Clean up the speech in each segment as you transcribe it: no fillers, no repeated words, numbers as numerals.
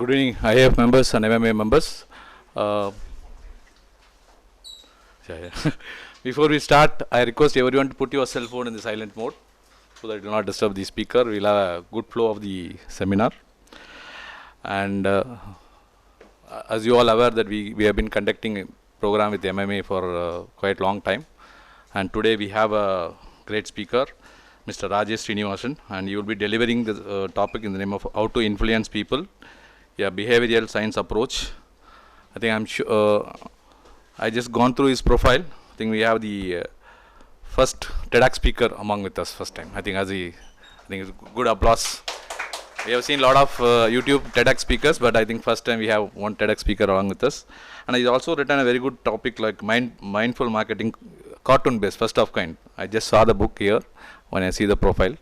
Good evening, IF members and MMA members. Before we start, I request everyone to put your cell phone in the silent mode so that it will not disturb the speaker. We'll have a good flow of the seminar. And as you all aware that we have been conducting a program with MMA for quite a long time. And today we have a great speaker, Mr. Rajesh Srinivasan, and he will be delivering the topic in the name of how to influence people, a behavioral science approach. I think I'm sure, I just gone through his profile. I think we have the first TEDx speaker among with us first time. I think it's good applause. We have seen a lot of YouTube TEDx speakers, but I think first time we have one TEDx speaker along with us. And he's also written a very good topic like mindful marketing, cartoon based, first of kind. I just saw the book here when I see the profile.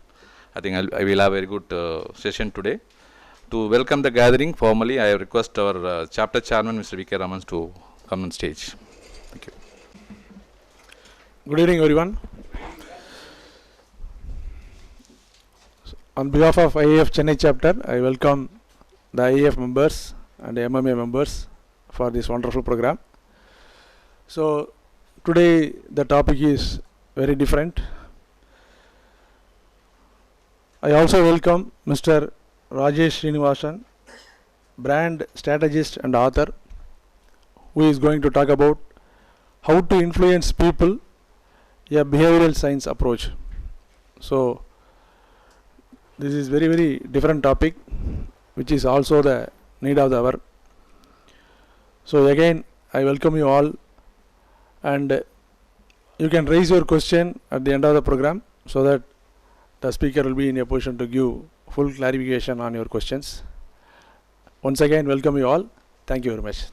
I think I will have a very good session today. To welcome the gathering formally, I request our chapter chairman, Mr. V.K. Ramans, to come on stage. Thank you. Good evening, everyone. On behalf of IAF Chennai chapter, I welcome the IAF members and the MMA members for this wonderful program. So today the topic is very different. I also welcome Mr. Rajesh Srinivasan, brand strategist and author, who is going to talk about how to influence people, a behavioral science approach. So this is very, very different topic, which is also the need of the hour. So again, I welcome you all, and you can raise your question at the end of the program so that the speaker will be in a position to give full clarification on your questions. Once again, welcome you all. Thank you very much.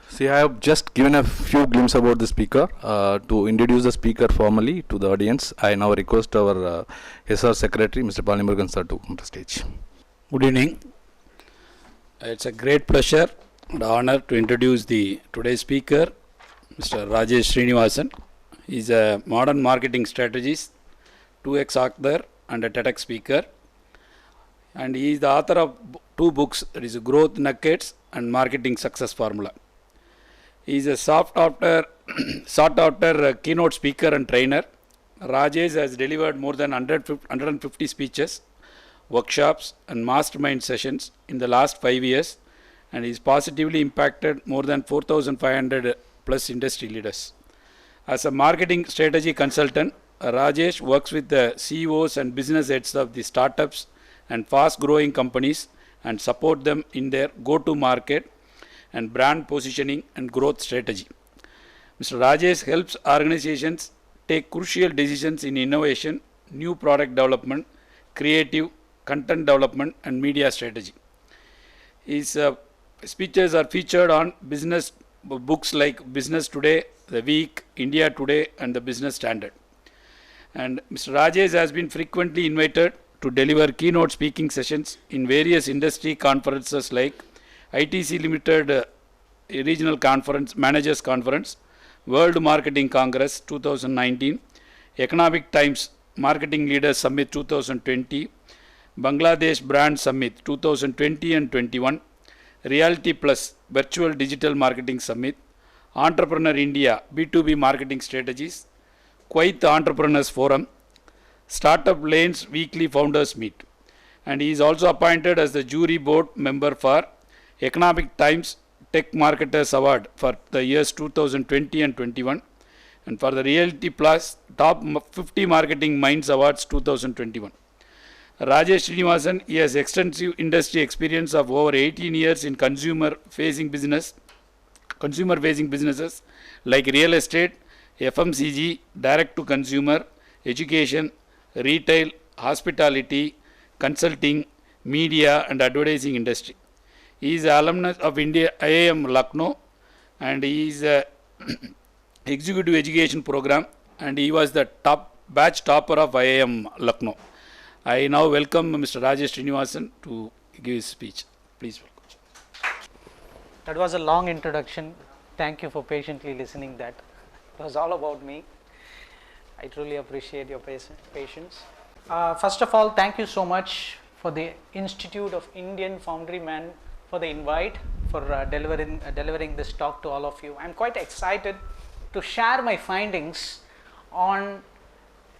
See, I have just given a few glimpses about the speaker. To introduce the speaker formally to the audience, I now request our SR Secretary, Mr. Palnimurugan sir, to come to stage. Good evening. It's a great pleasure and honor to introduce the today's speaker, Mr. Rajesh Srinivasan. He's a modern marketing strategist, 2x author and a TEDx speaker. And he is the author of two books, that is Growth Nuggets and Marketing Success Formula. He is a sought after keynote speaker and trainer. Rajesh has delivered more than 150 speeches, workshops and mastermind sessions in the last 5 years, and he's positively impacted more than 4,500 plus industry leaders. As a marketing strategy consultant, Rajesh works with the CEOs and business heads of the startups and fast growing companies and support them in their go-to-market and brand positioning and growth strategy. Mr. Rajesh helps organizations take crucial decisions in innovation, new product development, creative content development and media strategy. His speeches are featured on business books like Business Today, The Week, India Today and the Business Standard. And Mr. Rajesh has been frequently invited to deliver keynote speaking sessions in various industry conferences like ITC Limited Regional Conference, Managers Conference, World Marketing Congress 2019, Economic Times Marketing Leaders Summit 2020, Bangladesh Brand Summit 2020 and 21, Reality Plus Virtual Digital Marketing Summit, Entrepreneur India B2B Marketing Strategies, Kuwait Entrepreneurs Forum, Startup Lanes Weekly Founders Meet. And he is also appointed as the jury board member for Economic Times Tech Marketers Award for the years 2020 and 21, and for the Reality Plus Top 50 Marketing Minds Awards 2021. Rajesh Srinivasan, he has extensive industry experience of over 18 years in consumer-facing businesses like real estate, FMCG, direct-to-consumer, education, retail, hospitality, consulting, media and advertising industry. He is an alumnus of IIM Lucknow, and he is a executive education program, and he was the batch topper of IIM Lucknow. I now welcome Mr. Rajesh Srinivasan to give his speech. Please welcome. That was a long introduction. Thank you for patiently listening that. It was all about me. I truly appreciate your patience. First of all, thank you so much for the Institute of Indian Foundrymen for the invite, for delivering this talk to all of you. I'm quite excited to share my findings on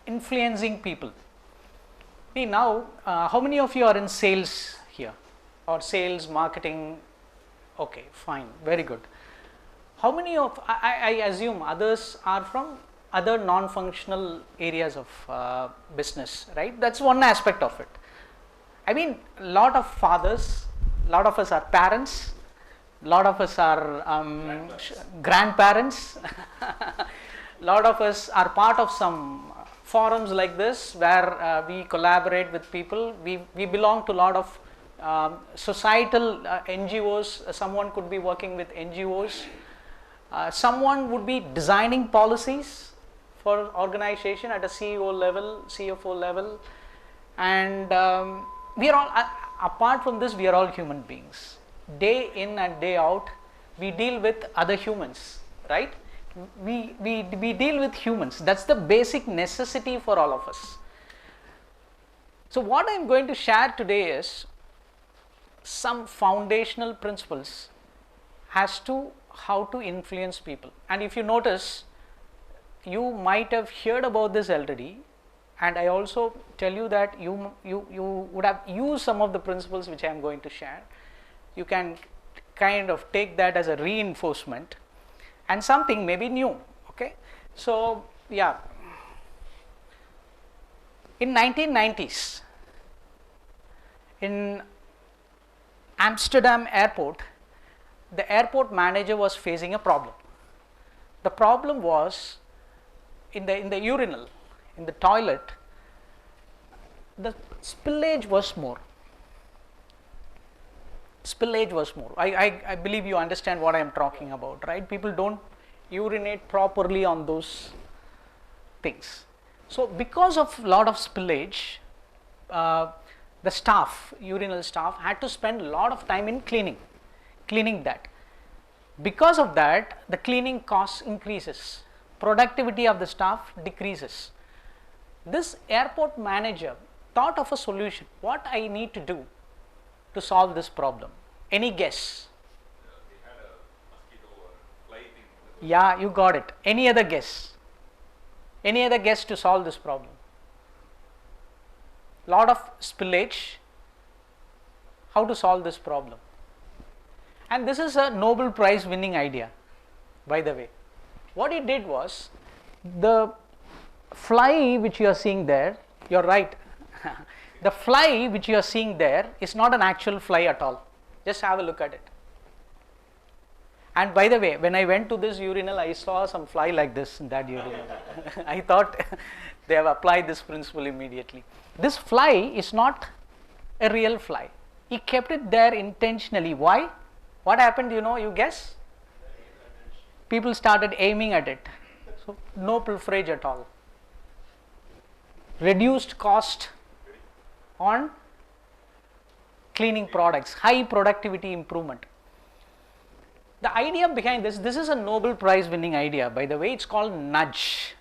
influencing people. See now, how many of you are in sales here, or sales, marketing? Okay, fine, very good. How many of, I assume others are from other non-functional areas of business, right? That's one aspect of it. I mean, a lot of fathers, a lot of us are parents, a lot of us are grandparents, a lot of us are part of some forums like this where we collaborate with people. We belong to a lot of societal NGOs. Someone could be working with NGOs. Someone would be designing policies for organization at a CEO level, CFO level, and we are all, apart from this, we are all human beings. Day in and day out, we deal with other humans, right? We deal with humans. That's the basic necessity for all of us. So what I am going to share today is some foundational principles as to how to influence people. And if you notice, you might have heard about this already, and I also tell you that you would have used some of the principles which I am going to share. You can kind of take that as a reinforcement and something maybe new. Okay, so yeah, in 1990s in Amsterdam airport, the airport manager was facing a problem. The problem was in the urinal, in the toilet, the spillage was more. Spillage was more. I believe you understand what I am talking about, right? People don't urinate properly on those things. So because of lot of spillage, the staff, urinal staff, had to spend a lot of time in cleaning that. Because of that, the cleaning cost increases, productivity of the staff decreases. This airport manager thought of a solution. What I need to do to solve this problem? Any guess? They had a mosquito or fly thing. Yeah, you got it. Any other guess? Any other guess to solve this problem? Lot of spillage. How to solve this problem? And this is a Nobel Prize winning idea, by the way. What he did was, the fly which you are seeing there, you're right. The fly which you are seeing there is not an actual fly at all. Just have a look at it. And by the way, when I went to this urinal, I saw some fly like this in that urinal. I thought they have applied this principle immediately. This fly is not a real fly. He kept it there intentionally. Why? What happened, you guess? People started aiming at it. So no pilferage at all. Reduced cost on cleaning products, high productivity improvement. The idea behind this is a Nobel Prize winning idea, by the way. It's called nudge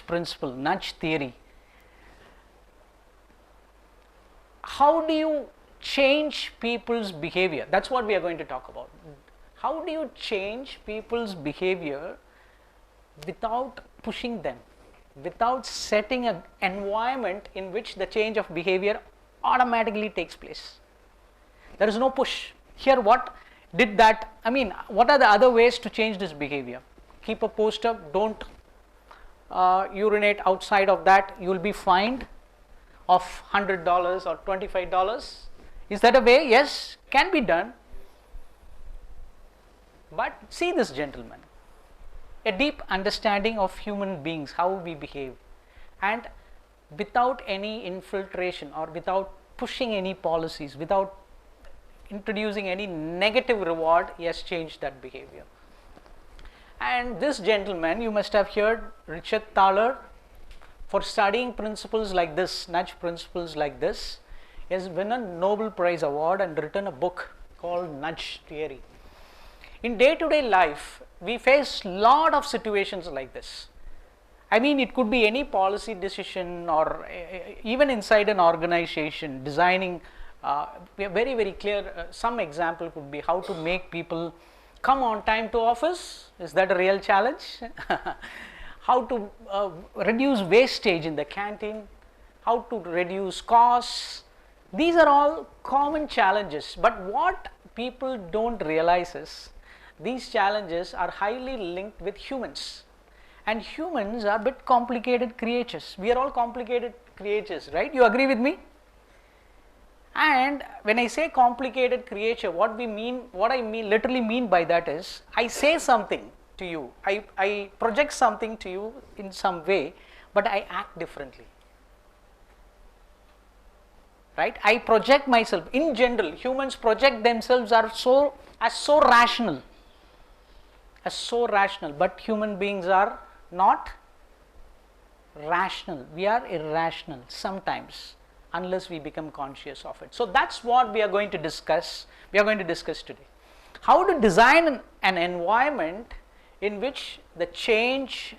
principle, nudge theory. How do you change people's behavior? That's what we are going to talk about. How do you change people's behavior without pushing them, without setting an environment in which the change of behavior automatically takes place? There is no push. Here, what did that, what are the other ways to change this behavior? Keep a poster, don't urinate outside of that, you will be fined of $100 or $25. Is that a way? Yes, can be done. But see this gentleman, a deep understanding of human beings, how we behave, and without any infiltration or without pushing any policies, without introducing any negative reward, he has changed that behavior. And this gentleman, you must have heard Richard Thaler, for studying principles like this, nudge principles like this, he has won a Nobel Prize award and written a book called Nudge Theory. In day-to-day life, we face lot of situations like this. I mean, it could be any policy decision or even inside an organization, designing. We are very, very clear. Some example could be how to make people come on time to office. Is that a real challenge? How to reduce wastage in the canteen, how to reduce costs. These are all common challenges, but what people don't realize is these challenges are highly linked with humans, and humans are a bit complicated creatures. We are all complicated creatures, right? You agree with me? And when I say complicated creature, what I literally mean by that is, I say something to you, I project something to you in some way, but I act differently, right? I project myself. In general, humans project themselves as so rational, but human beings are not rational. We are irrational sometimes, unless we become conscious of it. So that's what we are going to discuss. We are going to discuss today. How to design an environment in which the change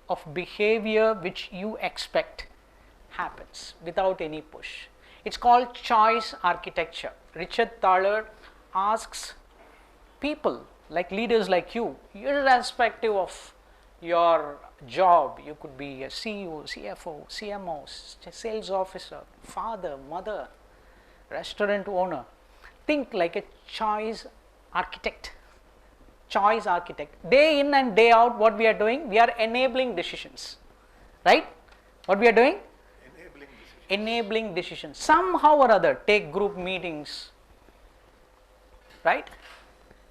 of behavior which you expect happens without any push. It's called choice architecture. Richard Thaler asks people, like leaders like you, irrespective of your job, you could be a CEO, CFO, CMO, sales officer, father, mother, restaurant owner. Think like a choice architect. Choice architect. Day in and day out, what we are doing? We are enabling decisions, right? What we are doing? Enabling decisions. Somehow or other, take group meetings, right?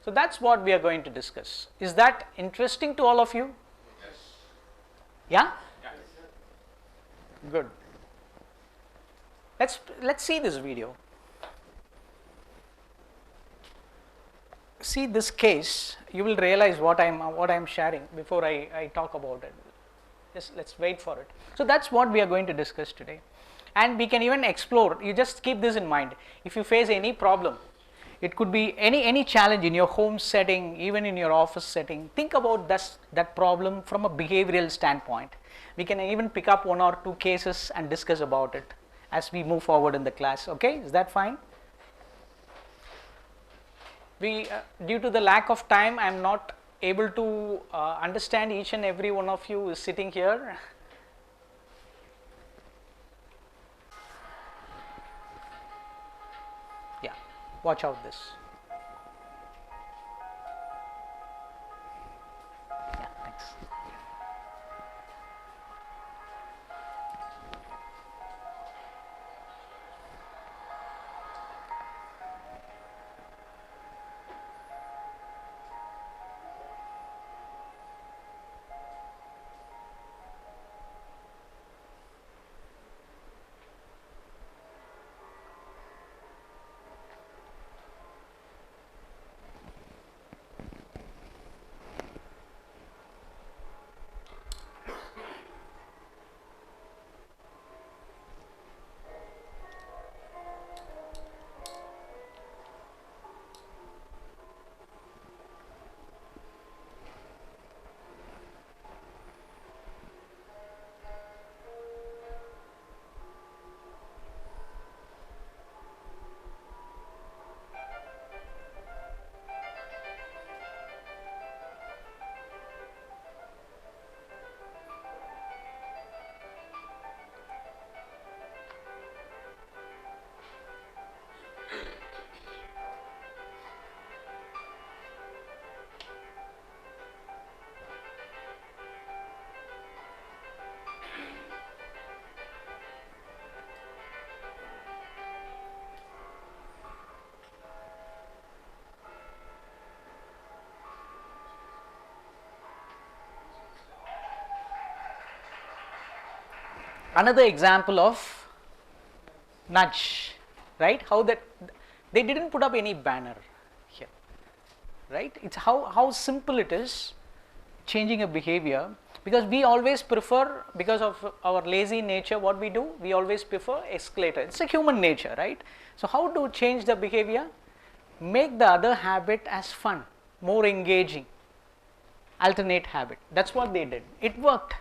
So that's what we are going to discuss. Is that interesting to all of you? Yes. Yeah? Yes. Good. Let's see this video. See this case, you will realize what I'm sharing before I talk about it. Just let's wait for it. So that's what we are going to discuss today, and we can even explore. You just keep this in mind. If you face any problem, it could be any challenge in your home setting, even in your office setting. Think about that problem from a behavioral standpoint. We can even pick up 1 or 2 cases and discuss about it as we move forward in the class. Okay, is that fine? Due to the lack of time, I am not able to understand each and every one of you is sitting here. Yeah, watch out this. Yeah, thanks. Another example of nudge, right? How that they didn't put up any banner here, right? It's how simple it is changing a behavior, because we always prefer, because of our lazy nature, what we do, we always prefer escalator. It's a human nature, right? So how to change the behavior? Make the other habit as fun, more engaging, alternate habit. That's what they did. It worked.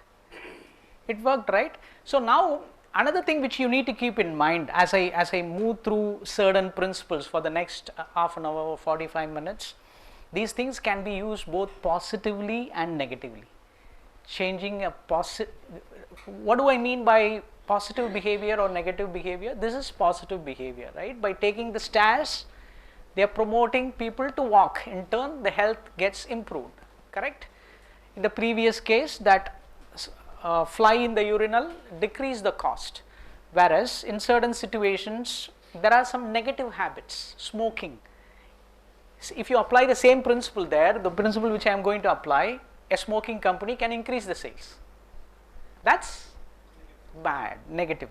It worked, right? So now another thing which you need to keep in mind as I move through certain principles for the next half an hour or 45 minutes, these things can be used both positively and negatively. Changing a what do I mean by positive behavior or negative behavior? This is positive behavior, right? By taking the stairs, they are promoting people to walk. In turn, the health gets improved, correct? In the previous case, that fly in the urinal decrease the cost, whereas in certain situations there are some negative habits. Smoking, if you apply the same principle there, the principle which I am going to apply, a smoking company can increase the sales. That's bad, negative.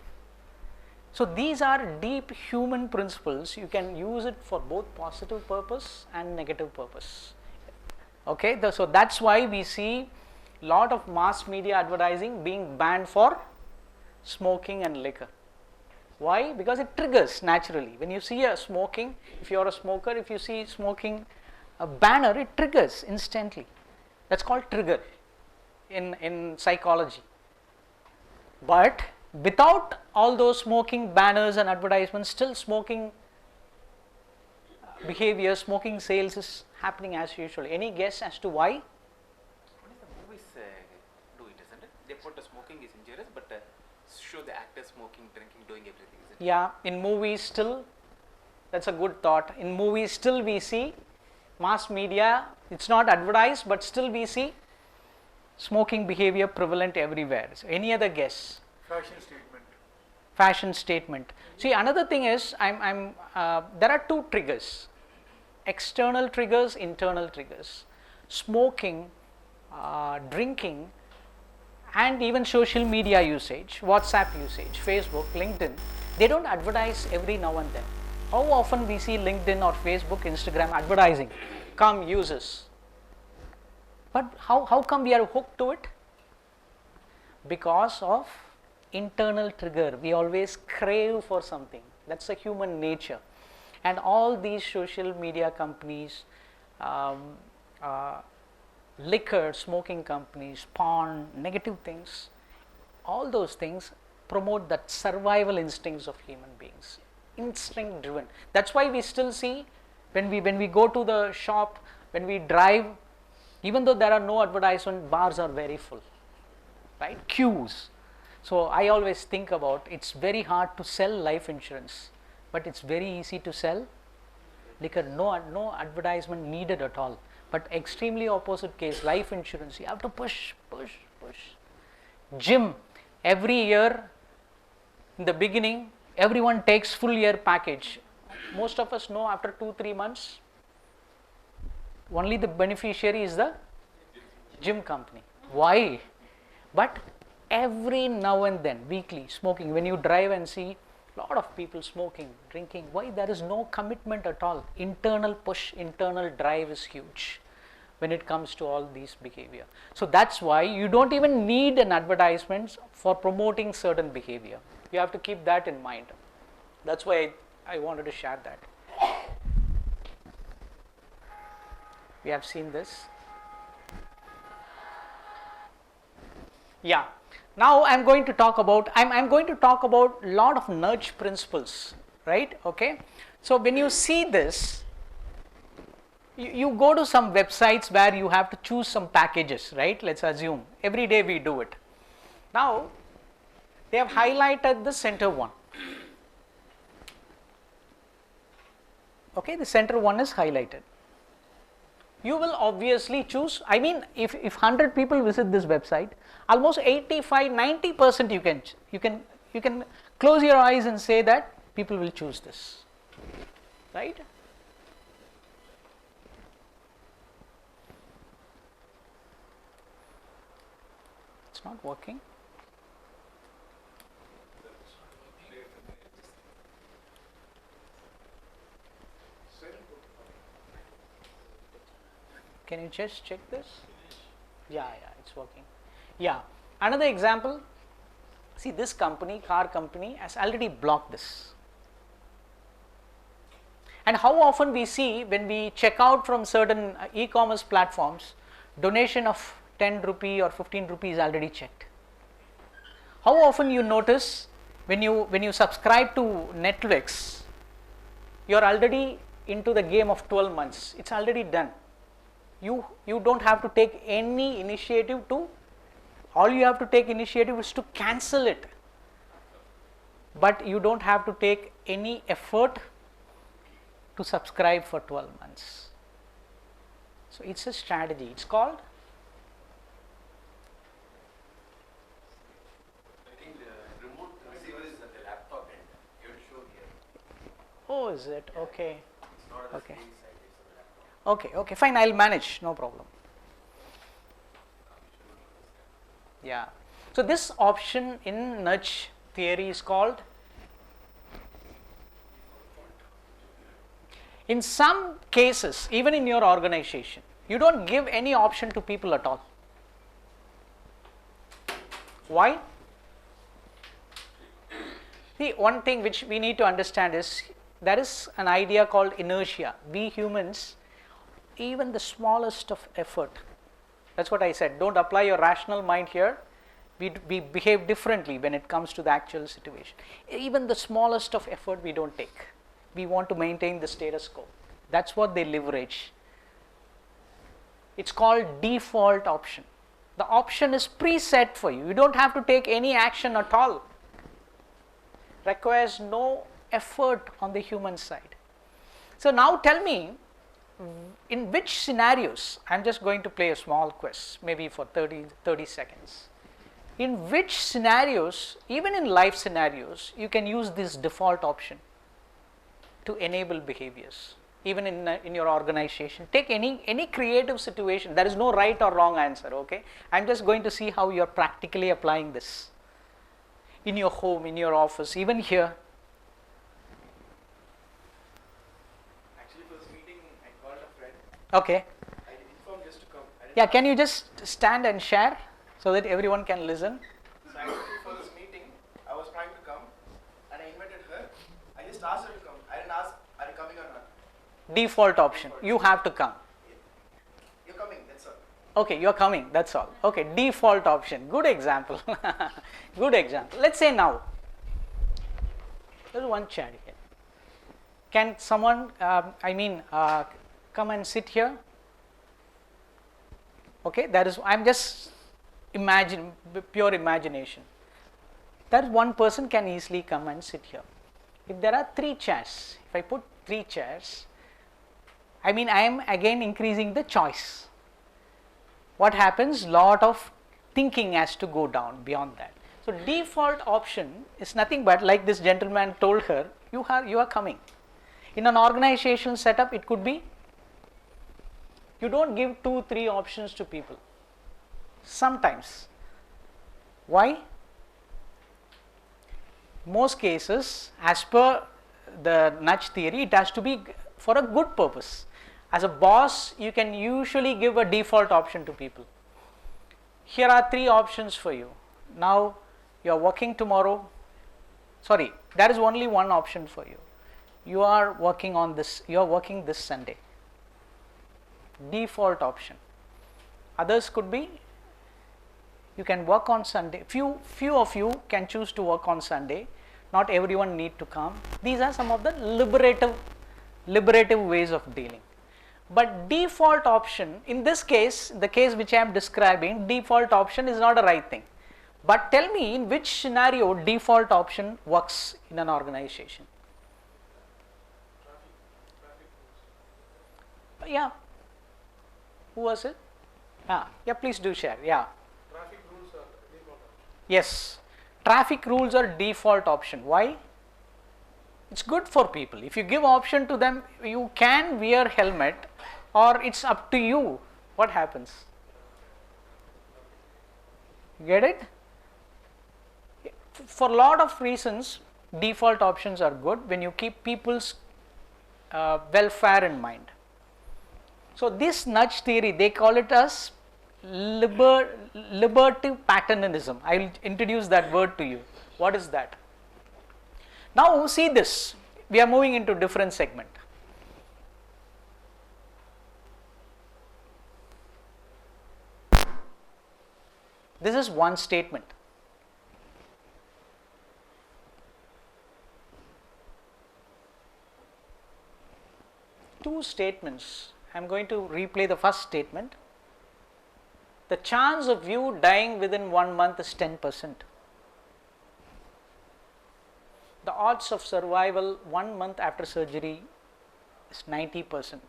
So these are deep human principles. You can use it for both positive purpose and negative purpose. Okay, so that's why we see lot of mass media advertising being banned for smoking and liquor. Why? Because it triggers naturally. When you see a smoking, if you are a smoker, if you see smoking a banner, it triggers instantly. That's called trigger in psychology. But without all those smoking banners and advertisements, still smoking behavior, smoking sales is happening as usual. Any guess as to why? Do it, isn't it? They put the smoking is injurious, but show the actors smoking, drinking, doing everything, isn't it? Yeah, in movies still, that's a good thought. In movies still we see mass media, it's not advertised, but still we see smoking behavior prevalent everywhere. So any other guess? Fashion statement. Fashion statement. See, another thing is, there are two triggers: external triggers, internal triggers. Smoking, drinking, and even social media usage, WhatsApp usage, Facebook, LinkedIn, they don't advertise every now and then. How often we see LinkedIn or Facebook, Instagram advertising, come use us. But how come we are hooked to it? Because of internal trigger. We always crave for something. That's a human nature. And all these social media companies, liquor, smoking companies, porn, negative things, all those things promote that survival instincts of human beings, instinct driven. That's why we still see when we go to the shop, when we drive, even though there are no advertisement, bars are very full, right? Queues. So I always think about, it's very hard to sell life insurance, but it's very easy to sell liquor. No advertisement needed at all. But extremely opposite case, life insurance, you have to push. Gym, every year in the beginning, everyone takes full year package. Most of us know after 2-3 months, only the beneficiary is the gym company. Why? But every now and then, weekly, smoking, when you drive and see a lot of people smoking, drinking, why? There is no commitment at all. Internal push, internal drive is huge when it comes to all these behavior. So that's why you don't even need an advertisement for promoting certain behavior. You have to keep that in mind. That's why I wanted to share that. We have seen this. Yeah. Now I'm going to talk about a lot of nudge principles, right? Okay. So when you see this, you go to some websites where you have to choose some packages, right? Let's assume every day we do it. Now they have highlighted the center one. Okay, the center one is highlighted. You will obviously choose, I mean, if 100 people visit this website, almost 85-90% you can close your eyes and say that people will choose this, right? It's not working. Can you just check this? Yeah, it's working. Yeah, another example, see this company, car company, has already blocked this. And how often we see when we check out from certain e-commerce platforms, donation of 10 rupee or 15 rupees already checked. How often you notice when you subscribe to Netflix, you're already into the game of 12 months. It's already done. You don't have to take any initiative to, all you have to take initiative is to cancel it. But you don't have to take any effort to subscribe for 12 months. So it's a strategy. It's called? I think the remote receiver is at the laptop end. You will show here. Oh, is it? Okay. It's not at the Okay. screen side, it's on the laptop. Okay, fine, I'll manage, no problem. Yeah. So this option in nudge theory is called, in some cases, even in your organization, you don't give any option to people at all. Why? See, one thing which we need to understand is, there is an idea called inertia. We humans, even the smallest of effort, that's what I said, don't apply your rational mind here. We behave differently when it comes to the actual situation. Even the smallest of effort we don't take. We want to maintain the status quo. That's what they leverage. It's called default option. The option is preset for you. You don't have to take any action at all. Requires no effort on the human side. So now tell me, in which scenarios, I'm just going to play a small quiz, maybe for 30 seconds. In which scenarios, even in life scenarios, you can use this default option to enable behaviors, even in your organization. Take any creative situation. There is no right or wrong answer, okay? I'm just going to see how you're practically applying this in your home, in your office, even here. Actually, for this meeting, I called a friend. Okay. I informed just to come. Yeah, can you just stand and share so that everyone can listen? So actually, for this meeting, I was trying to come, and I invited her. I just asked her to come. I didn't ask, are you coming or not? Default option. You have to come. You're coming, that's all. Okay, you're coming, that's all. Okay, default option. Good example. Good example. Let's say now, there's one chair here. Can someone, come and sit here? Okay, that is, I'm just pure imagination. That one person can easily come and sit here. If there are 3 chairs, if I put 3 chairs, I am again increasing the choice. What happens? Lot of thinking has to go down beyond that. So default option is nothing but, like this gentleman told her, you are coming. In an organizational setup, it could be, you don't give 2-3 options to people. Sometimes. Why? Most cases, as per the nudge theory, it has to be for a good purpose. As a boss, you can usually give a default option to people. Here are 3 options for you. Now, you are working tomorrow. Sorry, there is only one option for you. You are working on this, you are working this Sunday. Default option. Others could be, you can work on Sunday. Few of you can choose to work on Sunday. Not everyone need to come. These are some of the liberative ways of dealing. But default option, in this case, the case which I am describing, default option is not a right thing. But tell me, in which scenario default option works in an organization? Yeah. Who was it? Yeah, please do share. Yeah. Traffic rules are default option. Yes. Traffic rules are default option. Why? It's good for people. If you give option to them, you can wear helmet, or it's up to you. What happens? Get it? For a lot of reasons, default options are good when you keep people's welfare in mind. So this nudge theory, they call it as liberative patternism. I will introduce that word to you. What is that? Now see this, we are moving into different segment. This is one statement. two statements. I am going to replay the first statement. The chance of you dying within 1 month is 10%. The odds of survival 1 month after surgery is 90%.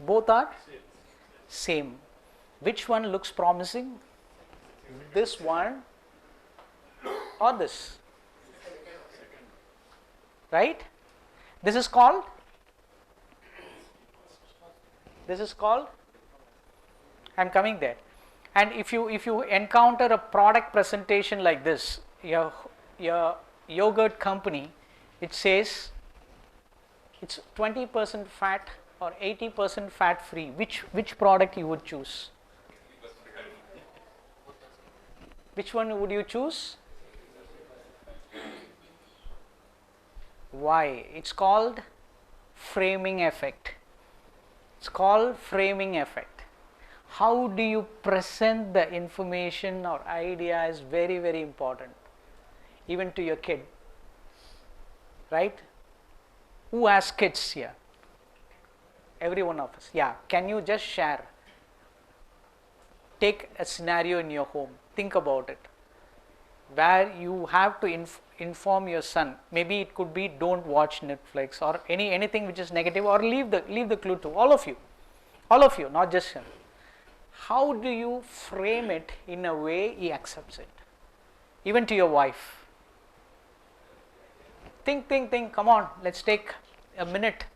Both are same. Which one looks promising? This one or this? Right? This is called? I am coming there. And if you encounter a product presentation like this, your yogurt company, it says it's 20% fat or 80% fat free. Which product you would choose? Which one would you choose? Why? It's called framing effect. It's called framing effect. How do you present the information or idea is very, very important, even to your kid, right? Who has kids here? Every one of us. Yeah, can you just share? Take a scenario in your home, think about it, where you have to inform your son. Maybe it could be don't watch Netflix or anything which is negative, or leave the clue to all of you, not just him. How do you frame it in a way he accepts it? Even to your wife. Think, come on, let's take a minute.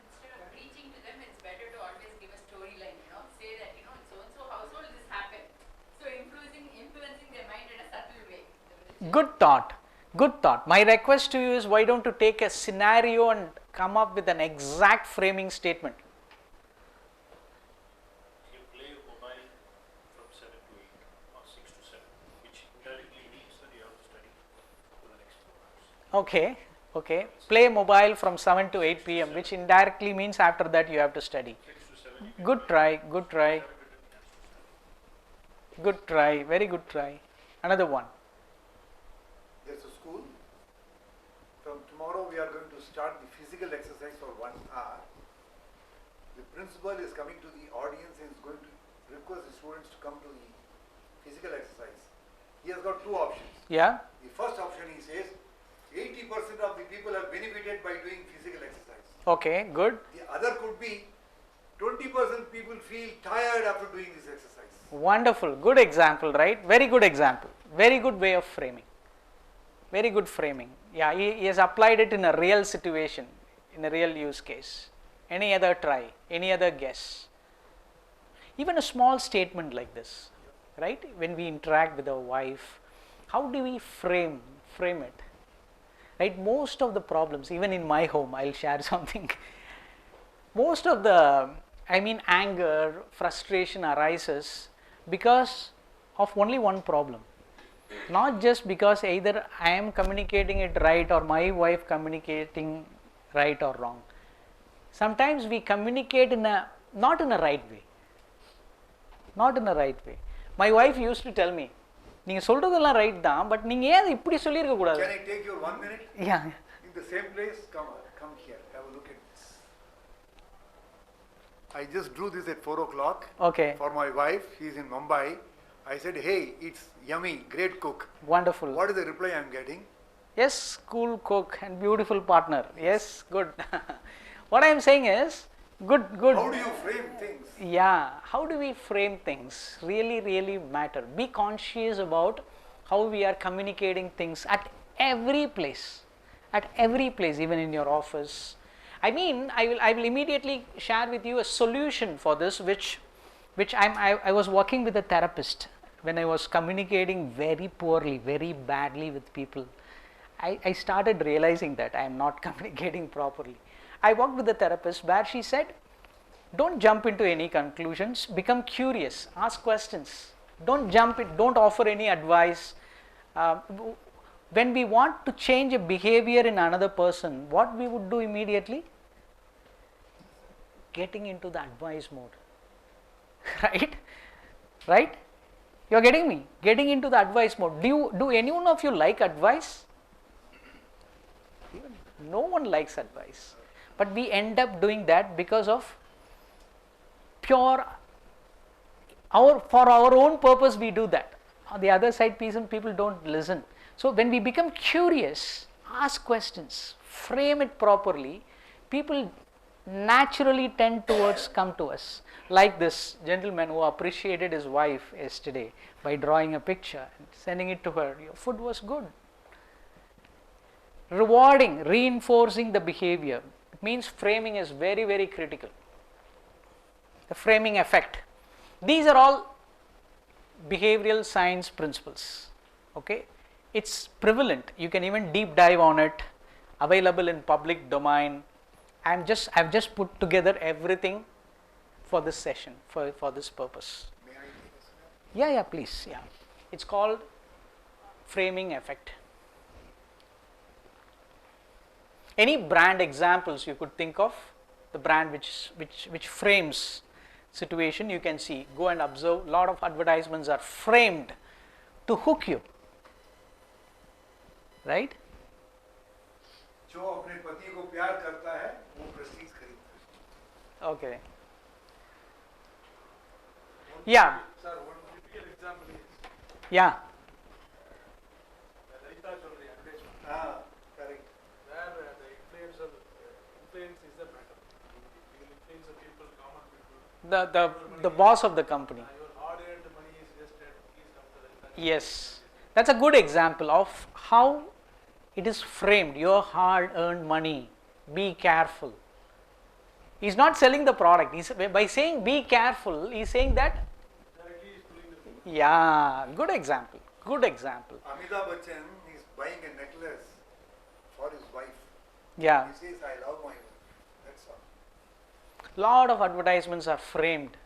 Instead of preaching to them, it's better to always give a storyline, say that, in so-and-so household this happened. So influencing their mind in a subtle way. Good thought. My request to you is, why don't you take a scenario and come up with an exact framing statement? You play mobile from 7 to 8 or 6 to 7, which indirectly means that you have to study for the next 4 hours. Okay. Play mobile from 7 to 8 p.m., which indirectly means after that you have to study. 6 to 7. Good try. Very good try. Another one. There's a school. From tomorrow we are going to start the physical exercise for 1 hour. The principal is coming to the audience and is going to request the students to come to the physical exercise. He has got two options. Yeah. The first option, he says, 80% of the people are benefited by doing physical exercise. Okay, good. The other could be 20% people feel tired after doing this exercise. Wonderful. Good example, right? Very good example. Very good way of framing. Very good framing. Yeah, he has applied it in a real situation, in a real use case. Any other try? Any other guess? Even a small statement like this, right? When we interact with our wife, how do we frame it? Right? Most of the problems, even in my home, I'll share something. Most of the, anger, frustration arises because of only one problem. Not just because either I am communicating it right or my wife communicating right or wrong. Sometimes we communicate not in a right way. My wife used to tell me, நீங்க சொல்றதெல்லாம் right தான், but நீங்க ஏன் இப்படி சொல்லிருக்க கூடாது? Can I take your 1 minute? Yeah. In the same place, come here, have a look at this. I just drew this at 4 o'clock. Okay. For my wife, she's in Mumbai. I said, hey, it's yummy, great cook. Wonderful. What is the reply I'm getting? Yes, cool cook and beautiful partner. Yes, good. What I am saying is, good. How do you frame things? Yeah, how do we frame things? Really matter. Be conscious about how we are communicating things at every place. Even in your office. I will immediately share with you a solution for this, which I was working with a therapist when I was communicating very poorly, very badly with people. I started realizing that I am not communicating properly. I worked with a therapist where she said, don't jump into any conclusions, become curious, ask questions. Don't offer any advice. When we want to change a behavior in another person, what we would do immediately? Getting into the advice mode. Right? You are getting me? Getting into the advice mode. Do any one of you like advice? No one likes advice. But we end up doing that because of pure, for our own purpose we do that. On the other side, people don't listen. So when we become curious, ask questions, frame it properly, people naturally tend towards come to us. Like this gentleman who appreciated his wife yesterday by drawing a picture and sending it to her. Your food was good. Rewarding, reinforcing the behavior. It means framing is very, very critical. The framing effect. These are all behavioral science principles. Okay, it's prevalent. You can even deep dive on it. Available in public domain. I've just put together everything for this session, for this purpose. May I take this? Yeah, please. Yeah, it's called framing effect. Any brand examples you could think of, the brand which frames situation, you can see. Go and observe. Lot of advertisements are framed to hook you, right? जो अपने पति को प्यार करता है वो Prestige खरीदता है. Okay. Yeah. Sir, one typical example is Yeah. the Raita jewelry advertisement, Correct. where the influence is the matter. You will influence the people, common people. The boss of the company. Your hard-earned money is just please come to the Raita. Yes, that's a good example of how it is framed. Your hard-earned money. Be careful. He's not selling the product. By saying be careful, he's saying that. Directly is pulling the people. Yeah, good example. Good example. Amitabh Bachchan is buying a necklace for his wife. Yeah, He says, I love my wife. That's all. lot of advertisements are framed.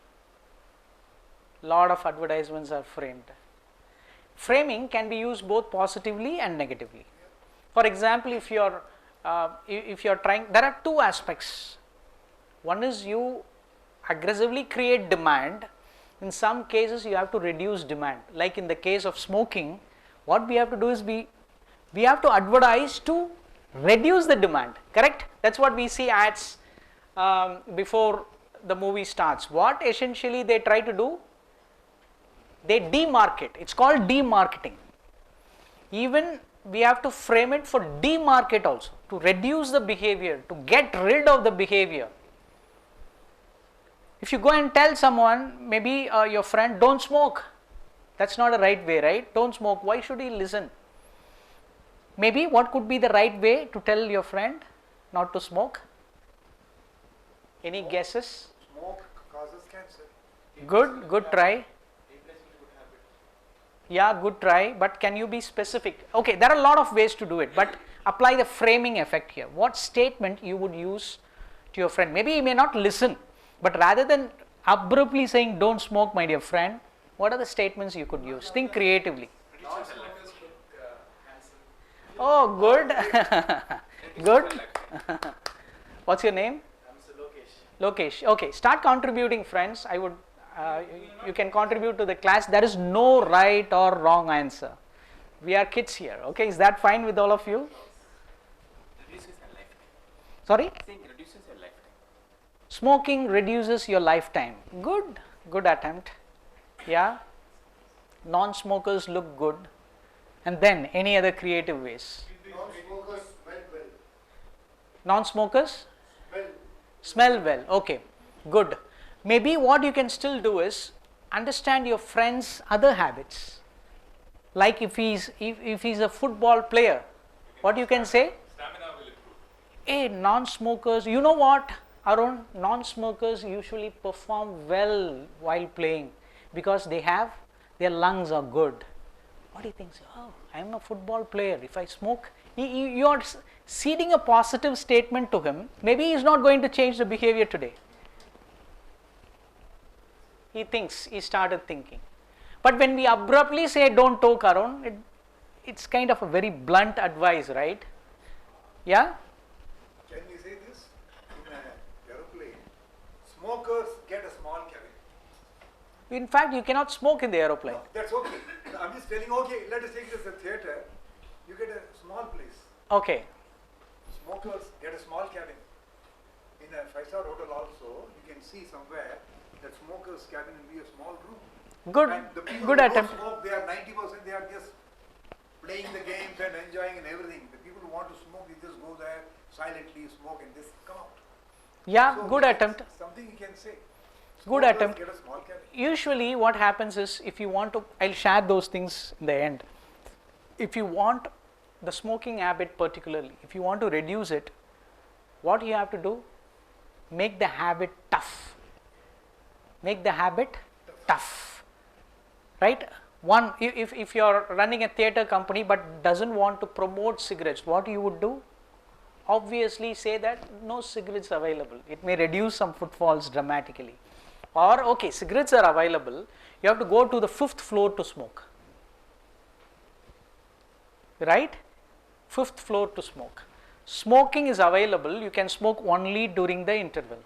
Lot of advertisements are framed. Framing can be used both positively and negatively. For example, if you're trying, there are two aspects. One is you aggressively create demand. In some cases, you have to reduce demand. Like in the case of smoking, what we have to do is we have to advertise to reduce the demand. Correct? That's what we see ads before the movie starts. What essentially they try to do? They demarket. It's called demarketing. Even we have to frame it for demarket also, to reduce the behavior, to get rid of the behavior. If you go and tell someone, maybe your friend, don't smoke, that's not a right way, right? Don't smoke. Why should he listen? Maybe what could be the right way to tell your friend not to smoke? Any guesses? Smoke causes cancer. Good try. Yeah, good try, but can you be specific? Okay, there are a lot of ways to do it, but apply the framing effect here. What statement you would use to your friend? Maybe he may not listen, but rather than abruptly saying don't smoke, my dear friend, what are the statements you could use? Think creatively. Oh, good. Good. What's your name? Lokesh. Okay, start contributing, friends. I would you can contribute to the class. There is no right or wrong answer. We are kids here. Okay, is that fine with all of you? Reduces your lifetime. Sorry? I think reduces your lifetime. Smoking reduces your lifetime. Good attempt. Yeah. Non-smokers look good. And then any other creative ways? Non-smokers smell well. Non-smokers Smell. smell well. Okay, good. Maybe what you can still do is understand your friend's other habits. Like if he's a football player, what you can say? Stamina will improve. Hey, non-smokers, you know what, Arun? Non-smokers usually perform well while playing because their lungs are good. What do you think? Oh, I'm a football player. If I smoke, you are seeding a positive statement to him. Maybe he's not going to change the behavior today. He started thinking. But when we abruptly say don't talk, Arun, it's kind of a very blunt advice, right? Yeah? Can we say this? In an aeroplane, smokers get a small cabin. In fact, you cannot smoke in the aeroplane. No, that's okay. I'm just telling, okay, let us take this as a theater. You get a small place. Okay. smokers get a small cabin. In a five-star hotel also, you can see somewhere that smokers' cabin will be a small room. Good, And the people good who attempt. don't smoke, they are 90%, they are just playing the games and enjoying and everything. The people who want to smoke, they just go there silently, smoke and just come out. Yeah, So good we can- attempt. Something you can say. Good Smokers attempt. Get a small cabin. Usually what happens is, if you want to, I'll share those things in the end. If you want the smoking habit particularly, if you want to reduce it, what you have to do, make the habit tough. Make the habit tough, right? One, if you're running a theater company but doesn't want to promote cigarettes, what you would do? Obviously say that no cigarettes available. It may reduce some footfalls dramatically. Or okay, cigarettes are available, you have to go to the 5th floor to smoke, right? 5th floor to smoke. Smoking is available, you can smoke only during the interval.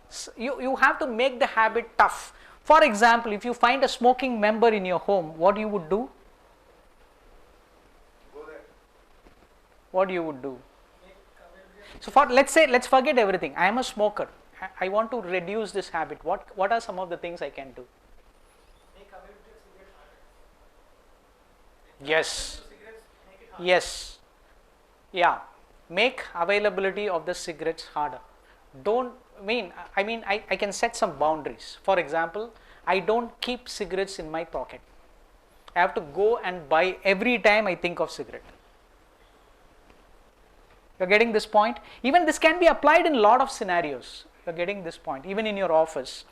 So you have to make the habit tough. For example, if you find a smoking member in your home, what you would do? Go there. What you would do? So for, let's forget everything. I am a smoker. I want to reduce this habit. What are some of the things I can do? Yes. Yes. Yeah. Make availability of the cigarettes harder. I can set some boundaries. For example, I don't keep cigarettes in my pocket. I have to go and buy every time I think of cigarette. You're getting this point? Even this can be applied in a lot of scenarios. You're getting this point. Even in your office,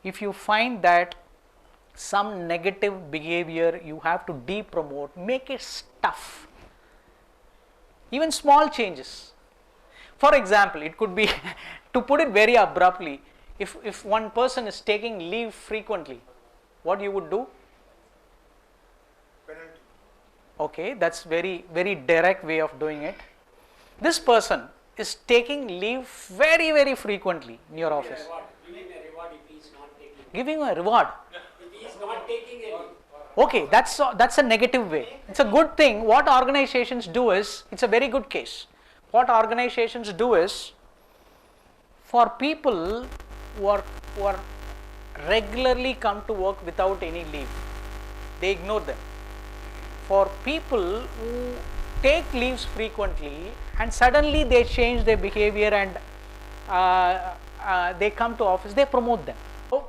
if you find that some negative behavior you have to de-promote, make it tough. Even small changes. For example, it could be, to put it very abruptly, if one person is taking leave frequently, what you would do? Penalty. Okay, that's very, very direct way of doing it. This person is taking leave very, very frequently in your office. Give him a reward if he is not taking it. Give him a reward. If he is not taking it. Okay, that's a negative way. It's a good thing. What organizations do is, it's a very good case. What organizations do is, for people who are regularly come to work without any leave, they ignore them. For people who take leaves frequently and suddenly they change their behavior and they come to office, they promote them. So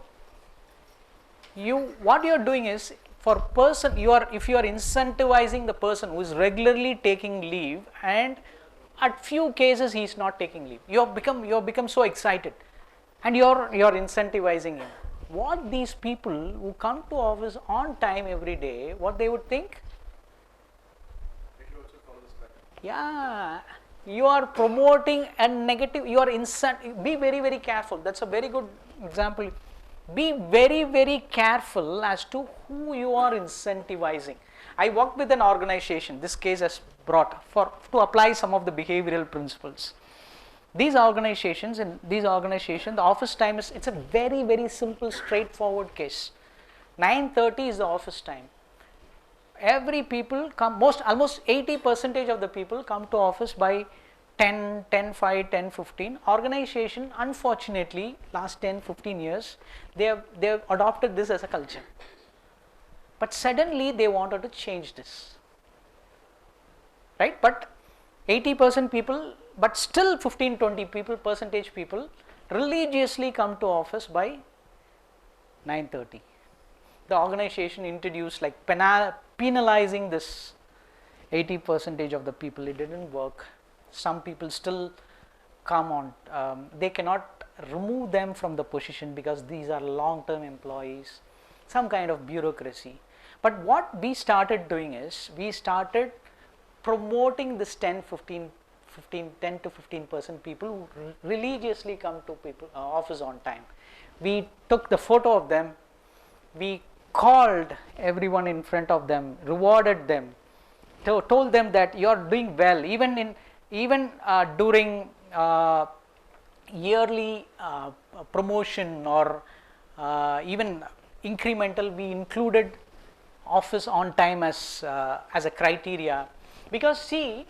what you are doing is, for person, if you are incentivizing the person who is regularly taking leave and at few cases he is not taking leave, you have become so excited and you are incentivizing him. What these people who come to office on time every day, what they would think? Yeah, you are promoting a negative, you are be very, very careful. That's a very good example. Be very, very careful as to who you are incentivizing. I worked with an organization, this case has brought to apply some of the behavioral principles. These organizations, the office time it's a very, very simple, straightforward case. 9:30 is the office time. Every people come, almost 80% of the people come to office by 10, 10:05, 10:15. Organization, unfortunately, last 10, 15 years, they have adopted this as a culture. But suddenly they wanted to change this, right? But 80% people, but still 15, 20 percentage people religiously come to office by 9:30. The organization introduced like penalizing this 80% of the people. It didn't work. Some people still come on, they cannot remove them from the position because these are long-term employees, some kind of bureaucracy. But what we started doing is, we started promoting this 10 to 15% people who religiously come to office on time. We took the photo of them, we called everyone in front of them, rewarded them, told them that you are doing well. Even during yearly promotion or even incremental, we included office on time as a criteria, because see,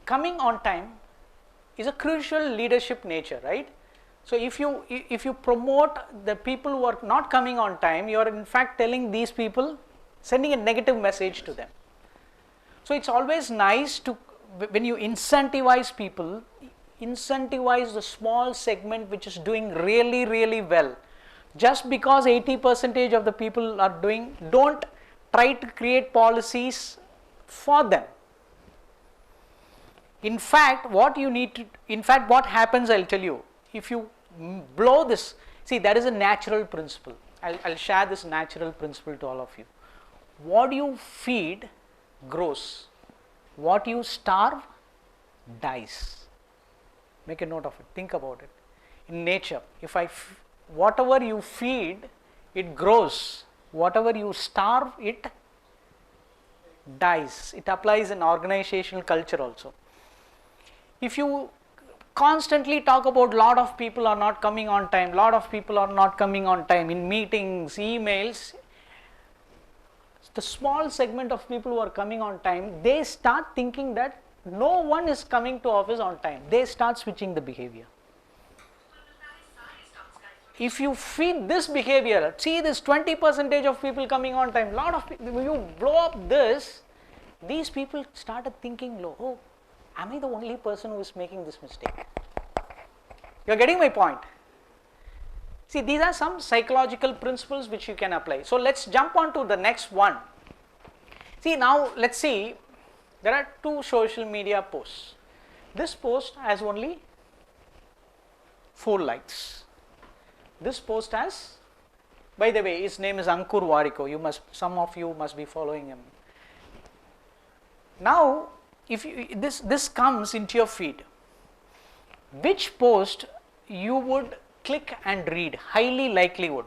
coming on time is a crucial leadership nature, right? So if you promote the people who are not coming on time, you are in fact telling these people, sending a negative message to them. So it's always nice to, when you incentivize people, incentivize the small segment which is doing really, really well. Just because 80% of the people are doing, don't try to create policies for them. In fact, what you need to, in fact, what happens, I'll tell you, if you blow this, see, that is a natural principle. I'll share this natural principle to all of you. What you feed grows. What you starve dies. Make a note of it. Think about it. In nature, if whatever you feed, it grows. Whatever you starve, it dies. It applies in organizational culture also. If you constantly talk about lot of people are not coming on time, lot of people are not coming on time in meetings, emails, the small segment of people who are coming on time, they start thinking that no one is coming to office on time. They start switching the behavior. If you feed this behavior, see this 20% of people coming on time, lot of people, you blow up this, these people started thinking, oh, am I the only person who is making this mistake? You are getting my point. See, these are some psychological principles which you can apply. So let's jump on to the next one. See, now let's see, there are 2 social media posts. This post has only 4 likes. This post has, by the way, his name is Ankur Wariko. Some of you must be following him. Now, if you, this comes into your feed, which post you would click and read? High likelihood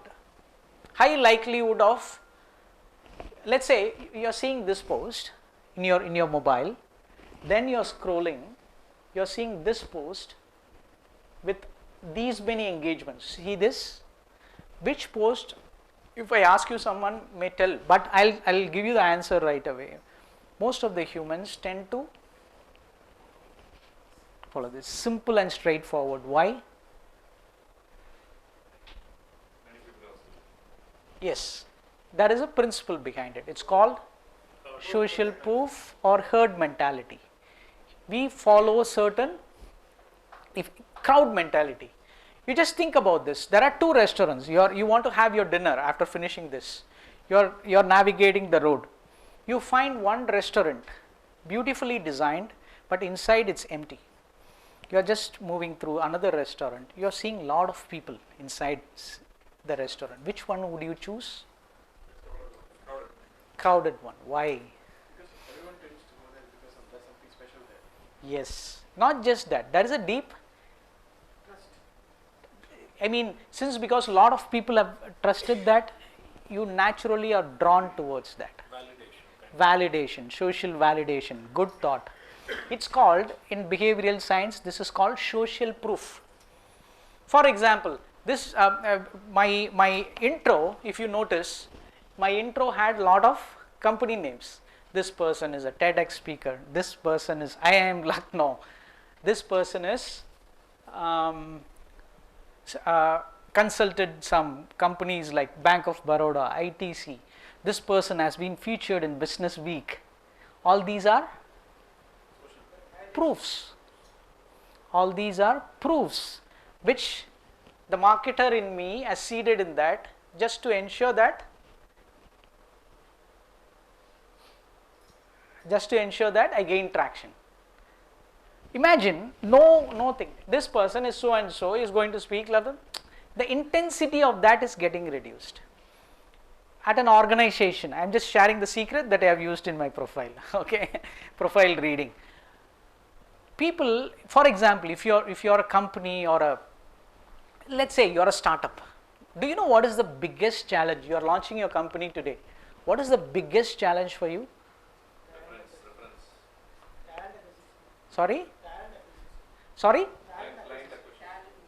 of, let's say you are seeing this post in your mobile, then you are scrolling, you are seeing this post with these many engagements. See this? Which post, if I ask you, someone may tell, but I'll give you the answer right away. Most of the humans tend to follow this, simple and straightforward. Why? Yes, there is a principle behind it. It's called social proof or herd mentality. We follow a certain crowd mentality. You just think about this. There are 2 restaurants. You want to have your dinner after finishing this. You're navigating the road. You find one restaurant, beautifully designed, but inside it's empty. You are just moving through another restaurant. You are seeing a lot of people inside the restaurant. Which one would you choose? Crowded one. Why? Because everyone tends to go there because there's something special there. Yes. Not just that. There is a deep Trust. I mean, because a lot of people have trusted that, you naturally are drawn towards that. Validation, social validation, good thought. It's called, in behavioral science, this is called social proof. For example, this my intro, if you notice, my intro had a lot of company names. This person is a TEDx speaker. This person is IIM Lucknow. This person is consulted some companies like Bank of Baroda, ITC. This person has been featured in Business Week. All these are proofs. All these are proofs which the marketer in me has seeded in that, just to ensure that I gain traction. Imagine, no thing. This person is so and so, is going to speak level. The intensity of that is getting reduced. At an organization, I am just sharing the secret that I have used in my profile. Okay, profile reading. People, for example, if you're a company or let's say you're a startup. Do you know what is the biggest challenge? You are launching your company today. What is the biggest challenge for you? Sorry?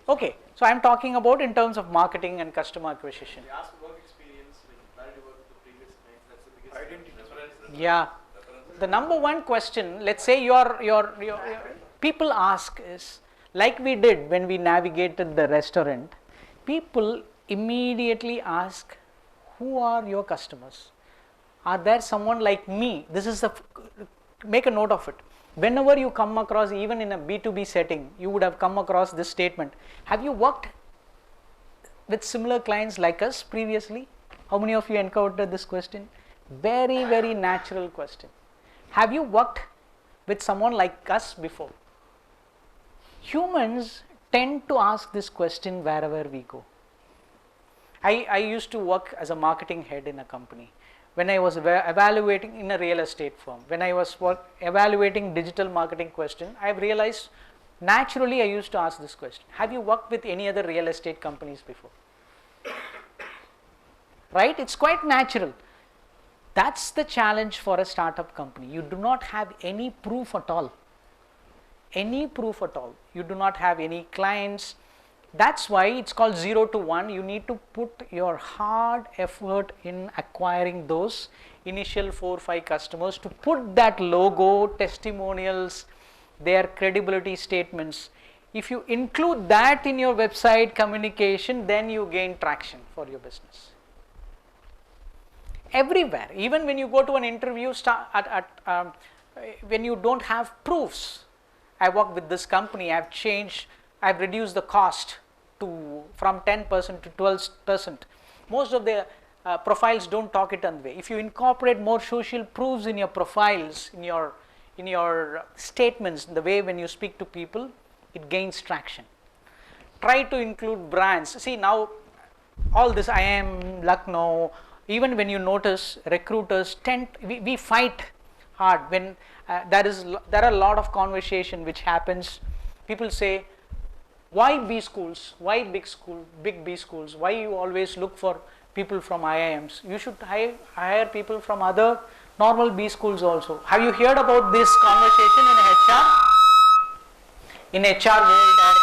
Okay, so I am talking about in terms of marketing and customer acquisition. They ask work experience, where you work with the previous clients, that's the biggest identity. Yeah. The number one question, let's say your people ask is, like we did when we navigated the restaurant, people immediately ask, who are your customers? Are there someone like me? This is make a note of it. Whenever you come across, even in a B2B setting, you would have come across this statement. Have you worked with similar clients like us previously? How many of you encountered this question? Very, very natural question. Have you worked with someone like us before? Humans tend to ask this question wherever we go. I used to work as a marketing head in a company. When I was evaluating in a real estate firm, when I was evaluating digital marketing question, I have realized naturally I used to ask this question. Have you worked with any other real estate companies before? Right? It's quite natural. That's the challenge for a startup company. You do not have any proof at all. Any proof at all. You do not have any clients. That's why it's called 0 to 1. You need to put your hard effort in acquiring those initial 4 or 5 customers to put that logo, testimonials, their credibility statements. If you include that in your website communication, then you gain traction for your business. Everywhere, even when you go to an interview, when you don't have proofs, I work with this company, I've reduced the cost from 10% to 12%. Most of the profiles don't talk it that way. If you incorporate more social proofs in your profiles, in your statements, the way when you speak to people, it gains traction. Try to include brands. See, now all this I am Lucknow, even when you notice recruiters we fight hard when there are a lot of conversation which happens. People say, why B schools? Why big B schools? Why you always look for people from IIMs? You should hire people from other normal B schools also. Have you heard about this conversation in HR? In HR world or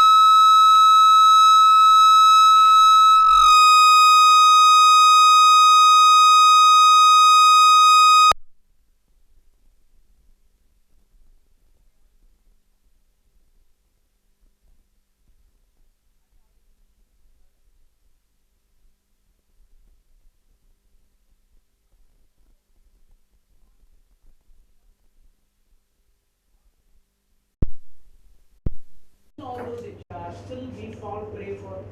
all those HR, still we fall prey for.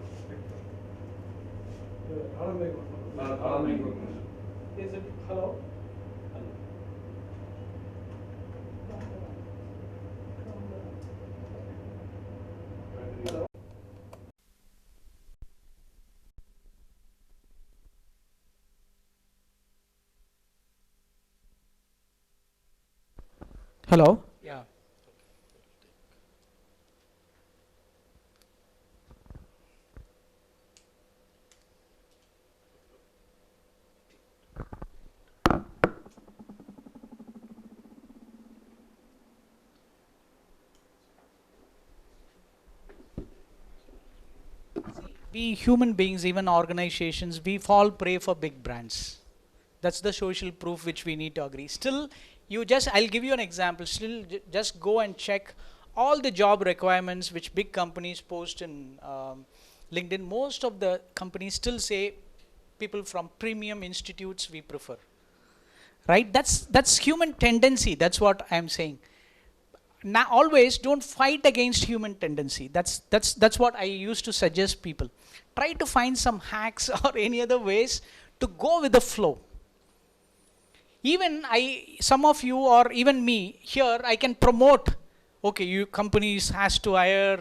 Is it hello? Hello? Hello? Yeah. We human beings, even organizations, we fall prey for big brands. That's the social proof which we need to agree. Still, I'll give you an example. Still, just go and check all the job requirements which big companies post in LinkedIn. Most of the companies still say people from premium institutes we prefer. Right? That's human tendency. That's what I'm saying. Now, always don't fight against human tendency. That's what I used to suggest people. Try to find some hacks or any other ways to go with the flow. Even some of you or even me here, I can promote. Okay, you companies has to hire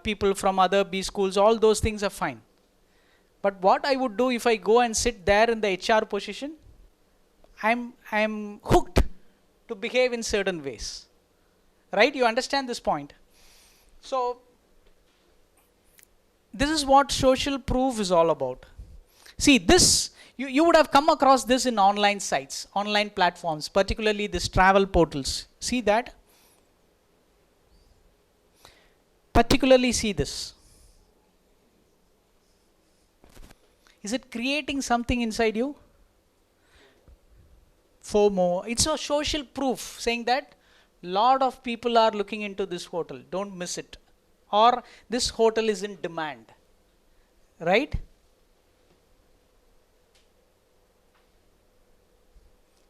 people from other B schools. All those things are fine. But what I would do if I go and sit there in the HR position, I'm hooked to behave in certain ways. Right? You understand this point? So, this is what social proof is all about. See, this, you would have come across this in online sites, online platforms, particularly these travel portals. See that? Particularly see this. Is it creating something inside you? FOMO. It's a social proof saying that lot of people are looking into this hotel. Don't miss it. or this hotel is in demand, right?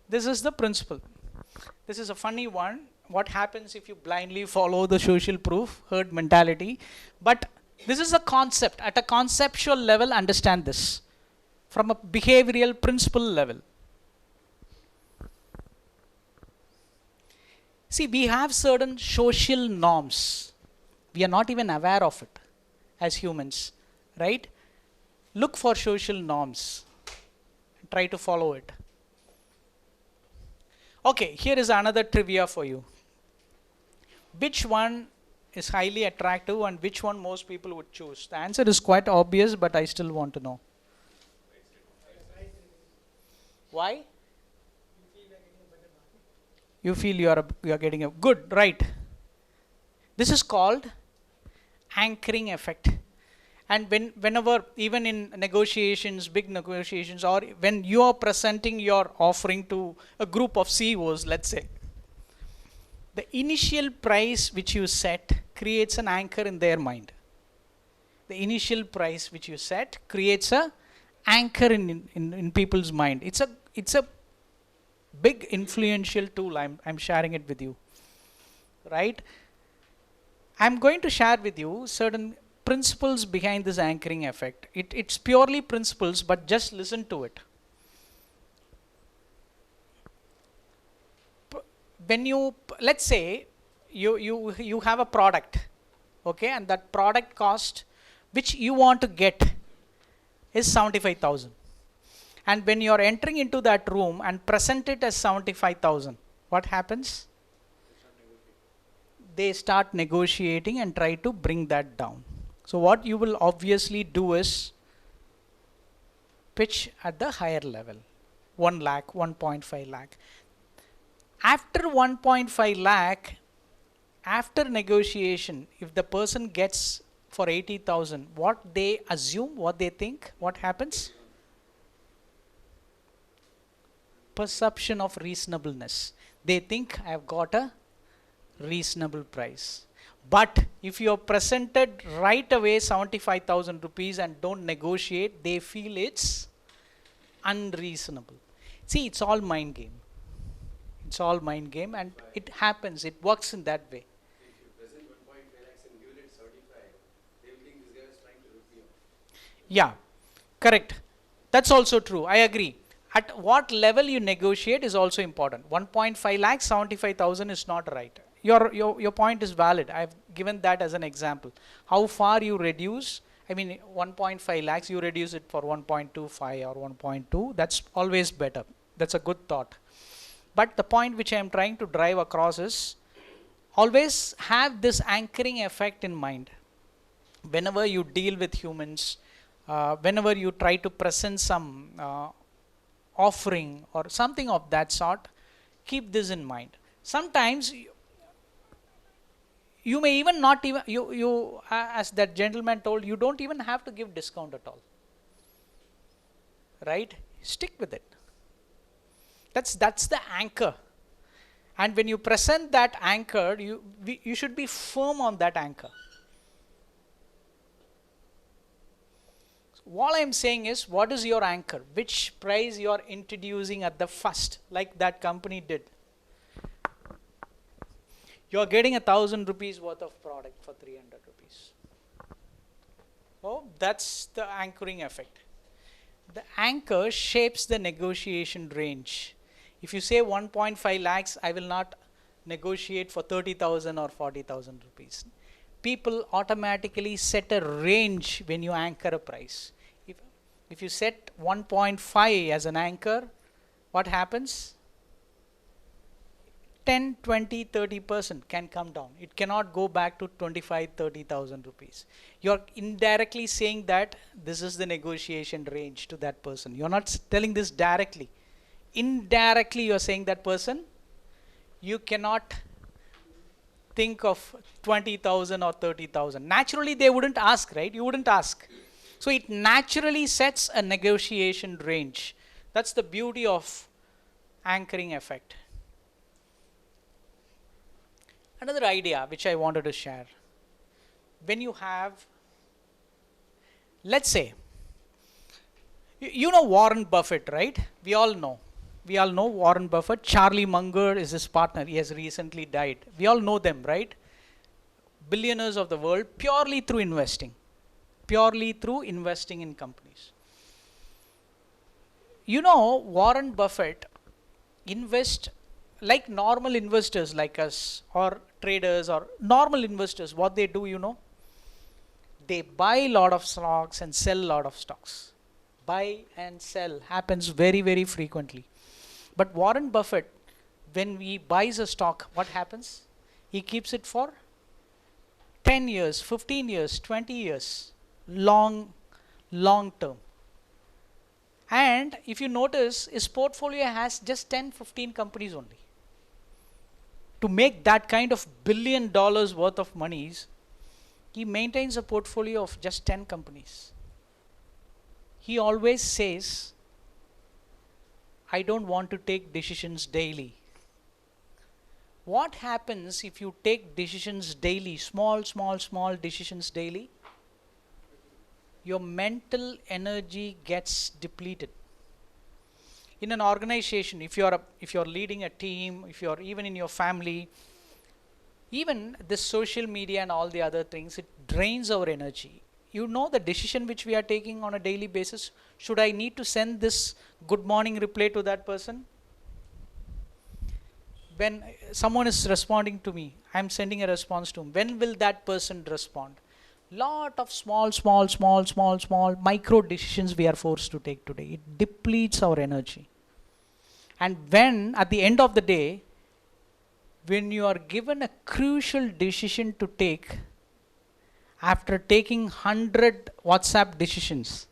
This is the principle. This is a funny one. What happens if you blindly follow the social proof, herd mentality? But this is a concept. At a conceptual level, understand this. From a behavioral principle level. See, we have certain social norms. We are not even aware of it as humans, right? Look for social norms. Try to follow it. Okay, here is another trivia for you. Which one is highly attractive and which one most people would choose? The answer is quite obvious, but I still want to know. Why? You feel you are getting a good, right? This is called anchoring effect. And whenever, even in negotiations, big negotiations, or when you are presenting your offering to a group of CEOs, let's say, the initial price which you set creates an anchor in their mind. The initial price which you set creates a anchor in people's mind. It's a big influential tool. I'm sharing it with you, right? I'm going to share with you certain principles behind this anchoring effect. It's purely principles, but just listen to it. When you, let's say, you have a product, okay, and that product cost which you want to get is 75,000. And when you are entering into that room and present it as 75,000, what happens? They start negotiating and try to bring that down. So what you will obviously do is pitch at the higher level, 1 lakh, 1.5 lakh. After 1.5 lakh, after negotiation, if the person gets for 80,000, what they assume, what they think, what happens? Perception of reasonableness. They think I have got a reasonable price. But if you are presented right away 75,000 rupees and don't negotiate, they feel it's unreasonable. See, it's all mind game. It's all mind game, and it happens. It works in that way. If you present 1.5 lakhs and give it 75, they will think this guy is trying to rip you off. Yeah, correct. That's also true. I agree. At what level you negotiate is also important. 1.5 lakhs, 75,000 is not right. Your point is valid. I've given that as an example. How far you reduce, I mean 1.5 lakhs, you reduce it for 1.25 or 1.2, that's always better. That's a good thought. But the point which I am trying to drive across is, always have this anchoring effect in mind. Whenever you deal with humans, whenever you try to present some offering or something of that sort, keep this in mind. Sometimes you may even not even, as that gentleman told, you don't even have to give discount at all. Right? Stick with it. That's the anchor. And when you present that anchor, you should be firm on that anchor. So all I'm saying is, what is your anchor? Which price you are introducing at the first, like that company did. You are getting 1,000 rupees worth of product for 300 rupees. Oh, that's the anchoring effect. The anchor shapes the negotiation range. If you say 1.5 lakhs, I will not negotiate for 30,000 or 40,000 rupees. People automatically set a range when you anchor a price. If you set 1.5 as an anchor, what happens? 10, 20, 30% can come down. It cannot go back to 25, 30,000 rupees. You're indirectly saying that this is the negotiation range to that person. You're not telling this directly. Indirectly, you're saying that person, you cannot think of 20,000 or 30,000. Naturally, they wouldn't ask, right? You wouldn't ask. So it naturally sets a negotiation range. That's the beauty of anchoring effect. Another idea which I wanted to share. when you have, let's say, you know Warren Buffett, right? We all know. We all know Warren Buffett. Charlie Munger is his partner. He has recently died. We all know them, right? Billionaires of the world purely through investing. Purely through investing in companies. You know, Warren Buffett invest like normal investors like us, or traders, or normal investors. What they do, you know? They buy a lot of stocks and sell a lot of stocks. Buy and sell happens very, very frequently. But Warren Buffett, when he buys a stock, what happens? He keeps it for 10 years, 15 years, 20 years, long term. And if you notice, his portfolio has just 10, 15 companies only. To make that kind of $1 billion worth of monies, he maintains a portfolio of just 10 companies. He always says, I don't want to take decisions daily. What happens if you take decisions daily, small decisions daily? Your mental energy gets depleted. In an organization, if you're leading a team, if you're even in your family, even this social media and all the other things, it drains our energy. You know the decision which we are taking on a daily basis. Should I need to send this good morning reply to that person? When someone is responding to me, I'm sending a response to him. When will that person respond? Lot of small micro decisions we are forced to take today. It depletes our energy. And when at the end of the day, when you are given a crucial decision to take, after taking 100 WhatsApp decisions,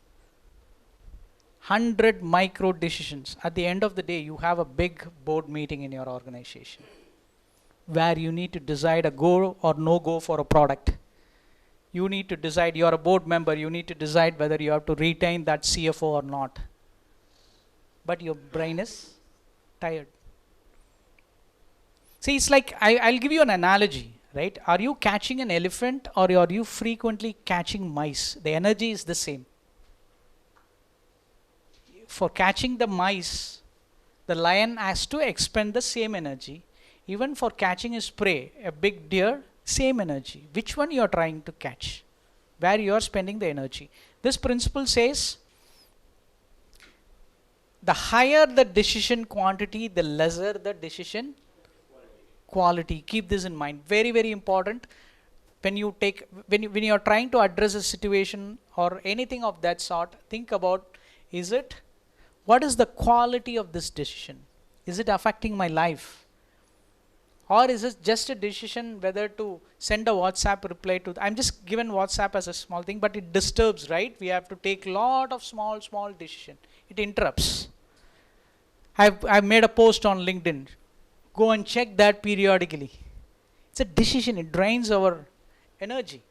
100 micro decisions, at the end of the day, you have a big board meeting in your organization where you need to decide a go or no go for a product. You need to decide, you're a board member, you need to decide whether you have to retain that CFO or not. But your brain is tired. See, it's like, I'll give you an analogy, right? Are you catching an elephant or are you frequently catching mice? The energy is the same. For catching the mice, the lion has to expend the same energy. Even for catching his prey, a big deer, same energy. Which one you are trying to catch? Where you are spending the energy. This principle says, the higher the decision quantity, the lesser the decision quality. Keep this in mind. Very, very important. When you are trying to address a situation or anything of that sort, think about, what is the quality of this decision? Is it affecting my life? Or is it just a decision whether to send a WhatsApp reply to, I'm just given WhatsApp as a small thing, but it disturbs, right? We have to take lot of small decision. It interrupts. I've made a post on LinkedIn. Go and check that periodically. It's a decision. It drains our energy.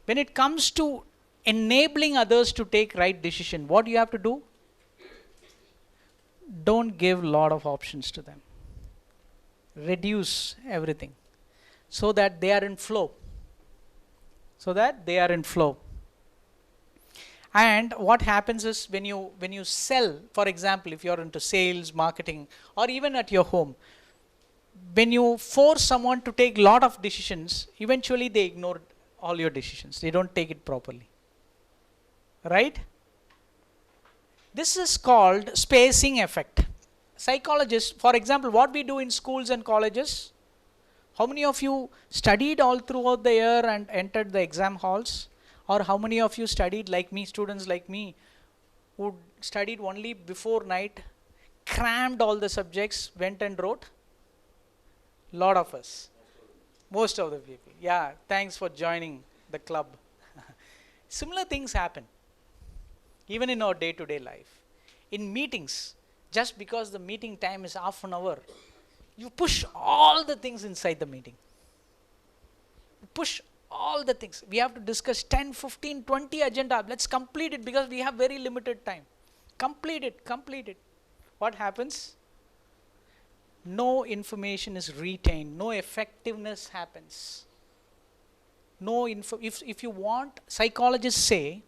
When it comes to enabling others to take right decision, what do you have to do? Don't give a lot of options to them. Reduce everything so that they are in flow. And what happens is when you sell, for example, if you're into sales, marketing, or even at your home, when you force someone to take a lot of decisions, eventually they ignore all your decisions. They don't take it properly. Right? This is called spacing effect. Psychologists, for example, what we do in schools and colleges, how many of you studied all throughout the year and entered the exam halls? Or how many of you studied like me, students like me, who studied only before night, crammed all the subjects, went and wrote? Lot of us. Most of the people. Yeah, thanks for joining the club. Similar things happen. Even in our day-to-day life. In meetings, just because the meeting time is half an hour, you push all the things inside the meeting. Push all the things. We have to discuss 10, 15, 20 agenda. Let's complete it because we have very limited time. Complete it. What happens? no information is retained, no effectiveness happens. No info. If you want, psychologists say,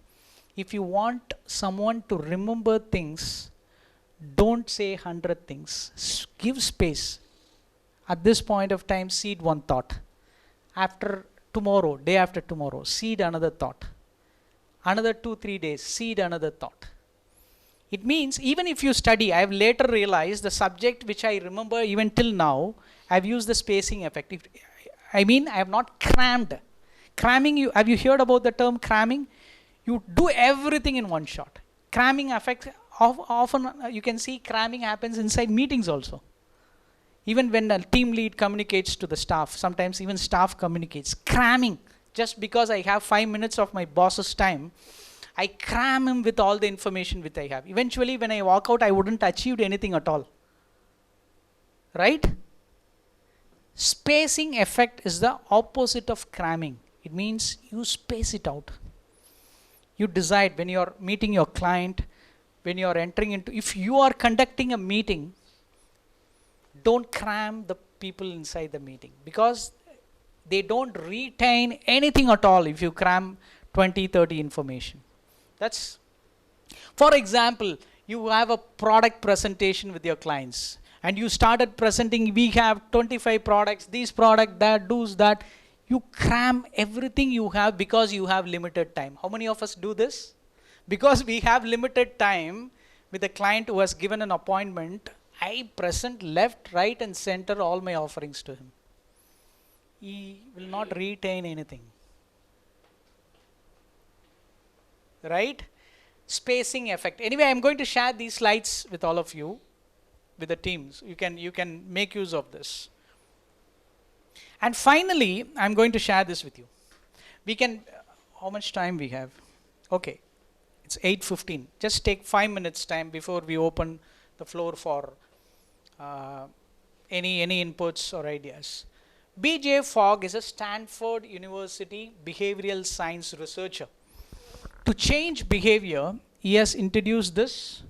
if you want someone to remember things, don't say 100 things. Give space. At this point of time, seed one thought. After tomorrow, day after tomorrow, seed another thought. Another 2-3 days, seed another thought. It means even if you study, I have later realized the subject which I remember even till now, I have used the spacing effect. I have not crammed. Cramming, have you heard about the term cramming? You do everything in one shot. Cramming affects, often you can see cramming happens inside meetings also. Even when a team lead communicates to the staff, sometimes even staff communicates. Cramming, just because I have 5 minutes of my boss's time, I cram him with all the information which I have. Eventually, when I walk out, I wouldn't achieve anything at all. Right? Spacing effect is the opposite of cramming. It means you space it out. You decide when you are meeting your client, when you are entering into, if you are conducting a meeting, don't cram the people inside the meeting, because they don't retain anything at all if you cram 20-30 information. That's, for example, you have a product presentation with your clients and you started presenting, we have 25 products, these product, that, do's, that. You cram everything you have because you have limited time. How many of us do this? Because we have limited time with a client who has given an appointment, I present left, right and center all my offerings to him. He will not retain anything. Right? Spacing effect. Anyway, I'm going to share these slides with all of you, with the teams. You can make use of this. And finally, I'm going to share this with you. We can, how much time we have? Okay, it's 8:15. Just take 5 minutes time before we open the floor for any inputs or ideas. B.J. Fogg is a Stanford University behavioral science researcher. To change behavior, he has introduced this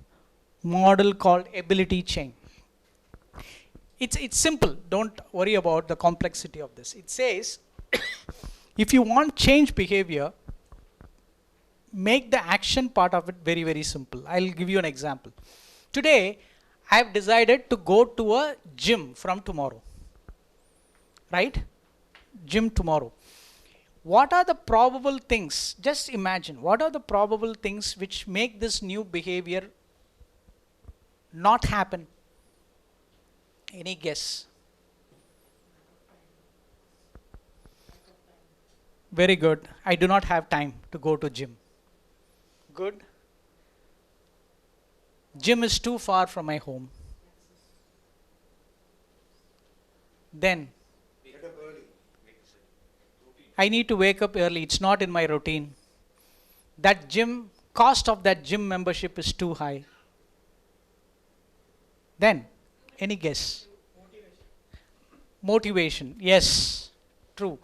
model called ability chain. It's simple. Don't worry about the complexity of this. It says, if you want change behavior, make the action part of it very, very simple. I'll give you an example. Today, I have decided to go to a gym from tomorrow. Right? Gym tomorrow. What are the probable things? Just imagine, what are the probable things which make this new behavior not happen? Any guess? Very good. I do not have time to go to gym. Good. Gym is too far from my home. Then I need to wake up early. It's not in my routine. That gym, cost of that gym membership is too high. Then, any guess? Motivation. Yes, true.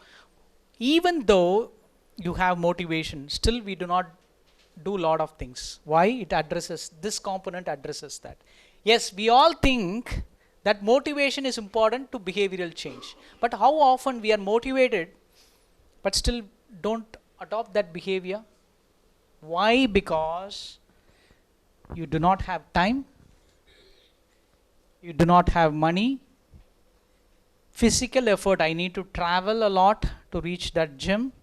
Even though you have motivation, still we do not do a lot of things. Why? It addresses, this component addresses that. Yes, we all think that motivation is important to behavioral change. But how often we are motivated but still don't adopt that behavior? Why? Because you do not have time, you do not have money, physical effort, I need to travel a lot to reach that gym,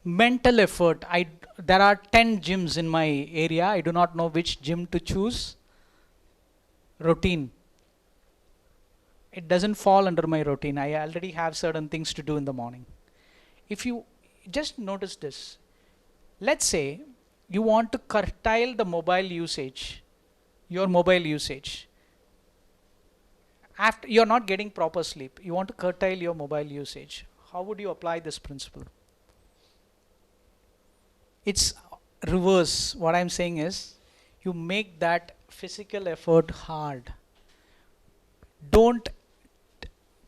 mental effort, there are 10 gyms in my area, I do not know which gym to choose, routine. It doesn't fall under my routine, I already have certain things to do in the morning. If you just notice this, let's say you want to curtail the mobile usage, your mobile usage. After you're not getting proper sleep, you want to curtail your mobile usage. How would you apply this principle? It's reverse. What I'm saying is, you make that physical effort hard. Don't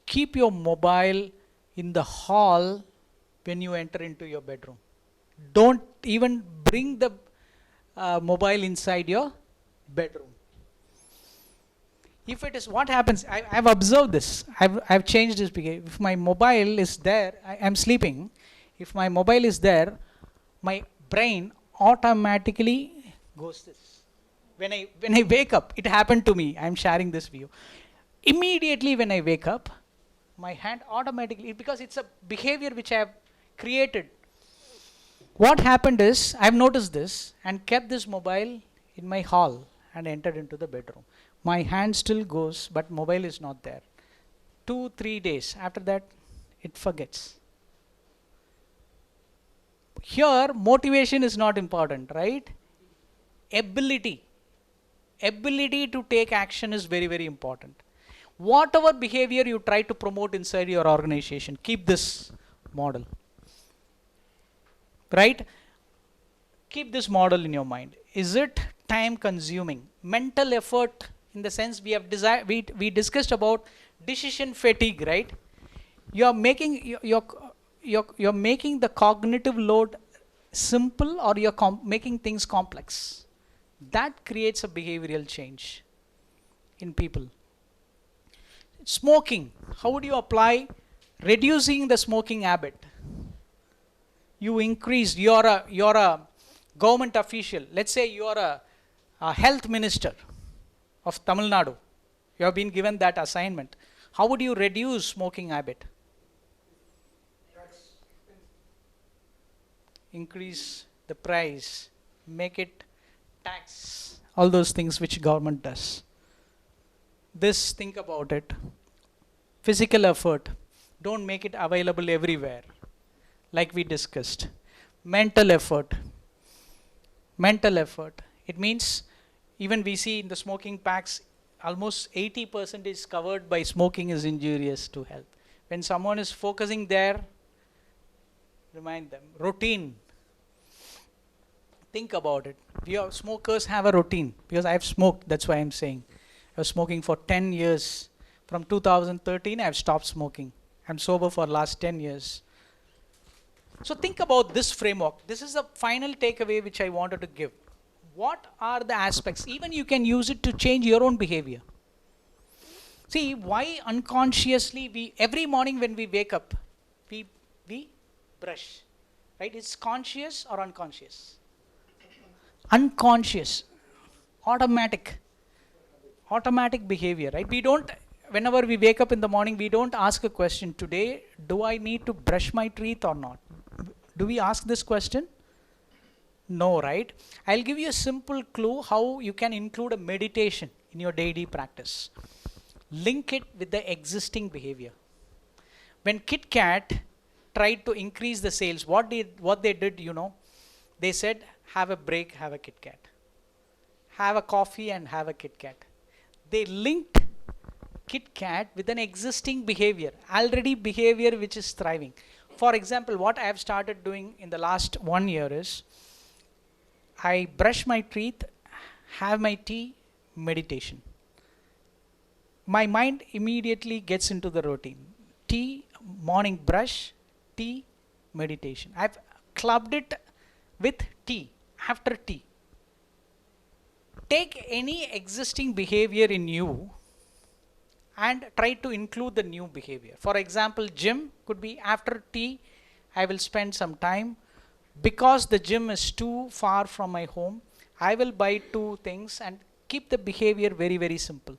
keep your mobile in the hall when you enter into your bedroom. Don't even bring the mobile inside your bedroom. If it is, what happens? I've observed this. I've changed this behavior. If my mobile is there, I'm sleeping. If my mobile is there, my brain automatically goes this. When I wake up, it happened to me. I'm sharing this view. Immediately when I wake up, my hand automatically, because it's a behavior which I have created. What happened is, I've noticed this and kept this mobile in my hall and entered into the bedroom. My hand still goes, but mobile is not there. 2-3 days after that, it forgets. Here, motivation is not important, right? Ability to take action is very, very important. Whatever behavior you try to promote inside your organization, keep this model. Right? Keep this model in your mind. Is it time consuming? Mental effort, in the sense we have we discussed about decision fatigue, right? You're making you're making the cognitive load simple, or you're making things complex. That creates a behavioral change in people. Smoking. How would you apply reducing the smoking habit? You increase, you're a government official. Let's say you're a health minister of Tamil Nadu. You have been given that assignment. How would you reduce smoking habit? Increase the price, make it tax, all those things which government does. This, think about it. Physical effort, don't make it available everywhere, like we discussed. Mental effort. It means, even we see in the smoking packs, almost 80% is covered by smoking is injurious to health. When someone is focusing there, remind them. Routine. Think about it. Smokers have a routine, because I've smoked, that's why I'm saying. I was smoking for 10 years. From 2013, I've stopped smoking. I'm sober for last 10 years. So think about this framework. This is the final takeaway which I wanted to give. What are the aspects? Even you can use it to change your own behavior. See, why unconsciously every morning when we wake up, we brush, right? It's conscious or unconscious? Unconscious, automatic behavior, right? Whenever we wake up in the morning, we don't ask a question, today, do I need to brush my teeth or not? Do we ask this question? No, right? I'll give you a simple clue how you can include a meditation in your daily practice. Link it with the existing behavior. When KitKat tried to increase the sales, what they did, they said, have a break, have a KitKat. Have a coffee and have a KitKat. They linked KitKat with an existing behavior, already behavior which is thriving. For example, what I have started doing in the last 1 year is, I brush my teeth, have my tea, meditation. My mind immediately gets into the routine. Tea, morning brush, tea, meditation. I've clubbed it with tea, after tea. Take any existing behavior in you and try to include the new behavior. For example, gym could be after tea, I will spend some time. Because the gym is too far from my home, I will buy 2 things and keep the behavior very, very simple.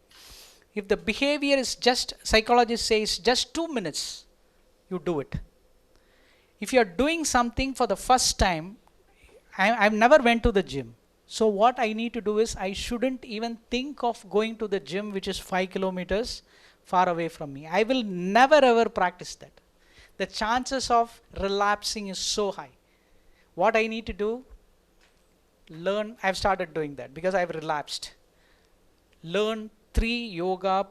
If the behavior is just, psychologist says, just 2 minutes, you do it. If you are doing something for the first time, I've never went to the gym. So what I need to do is, I shouldn't even think of going to the gym, which is 5 kilometers far away from me. I will never ever practice that. The chances of relapsing is so high. What I need to do, learn, I've started doing that because I've relapsed. Learn 3 yoga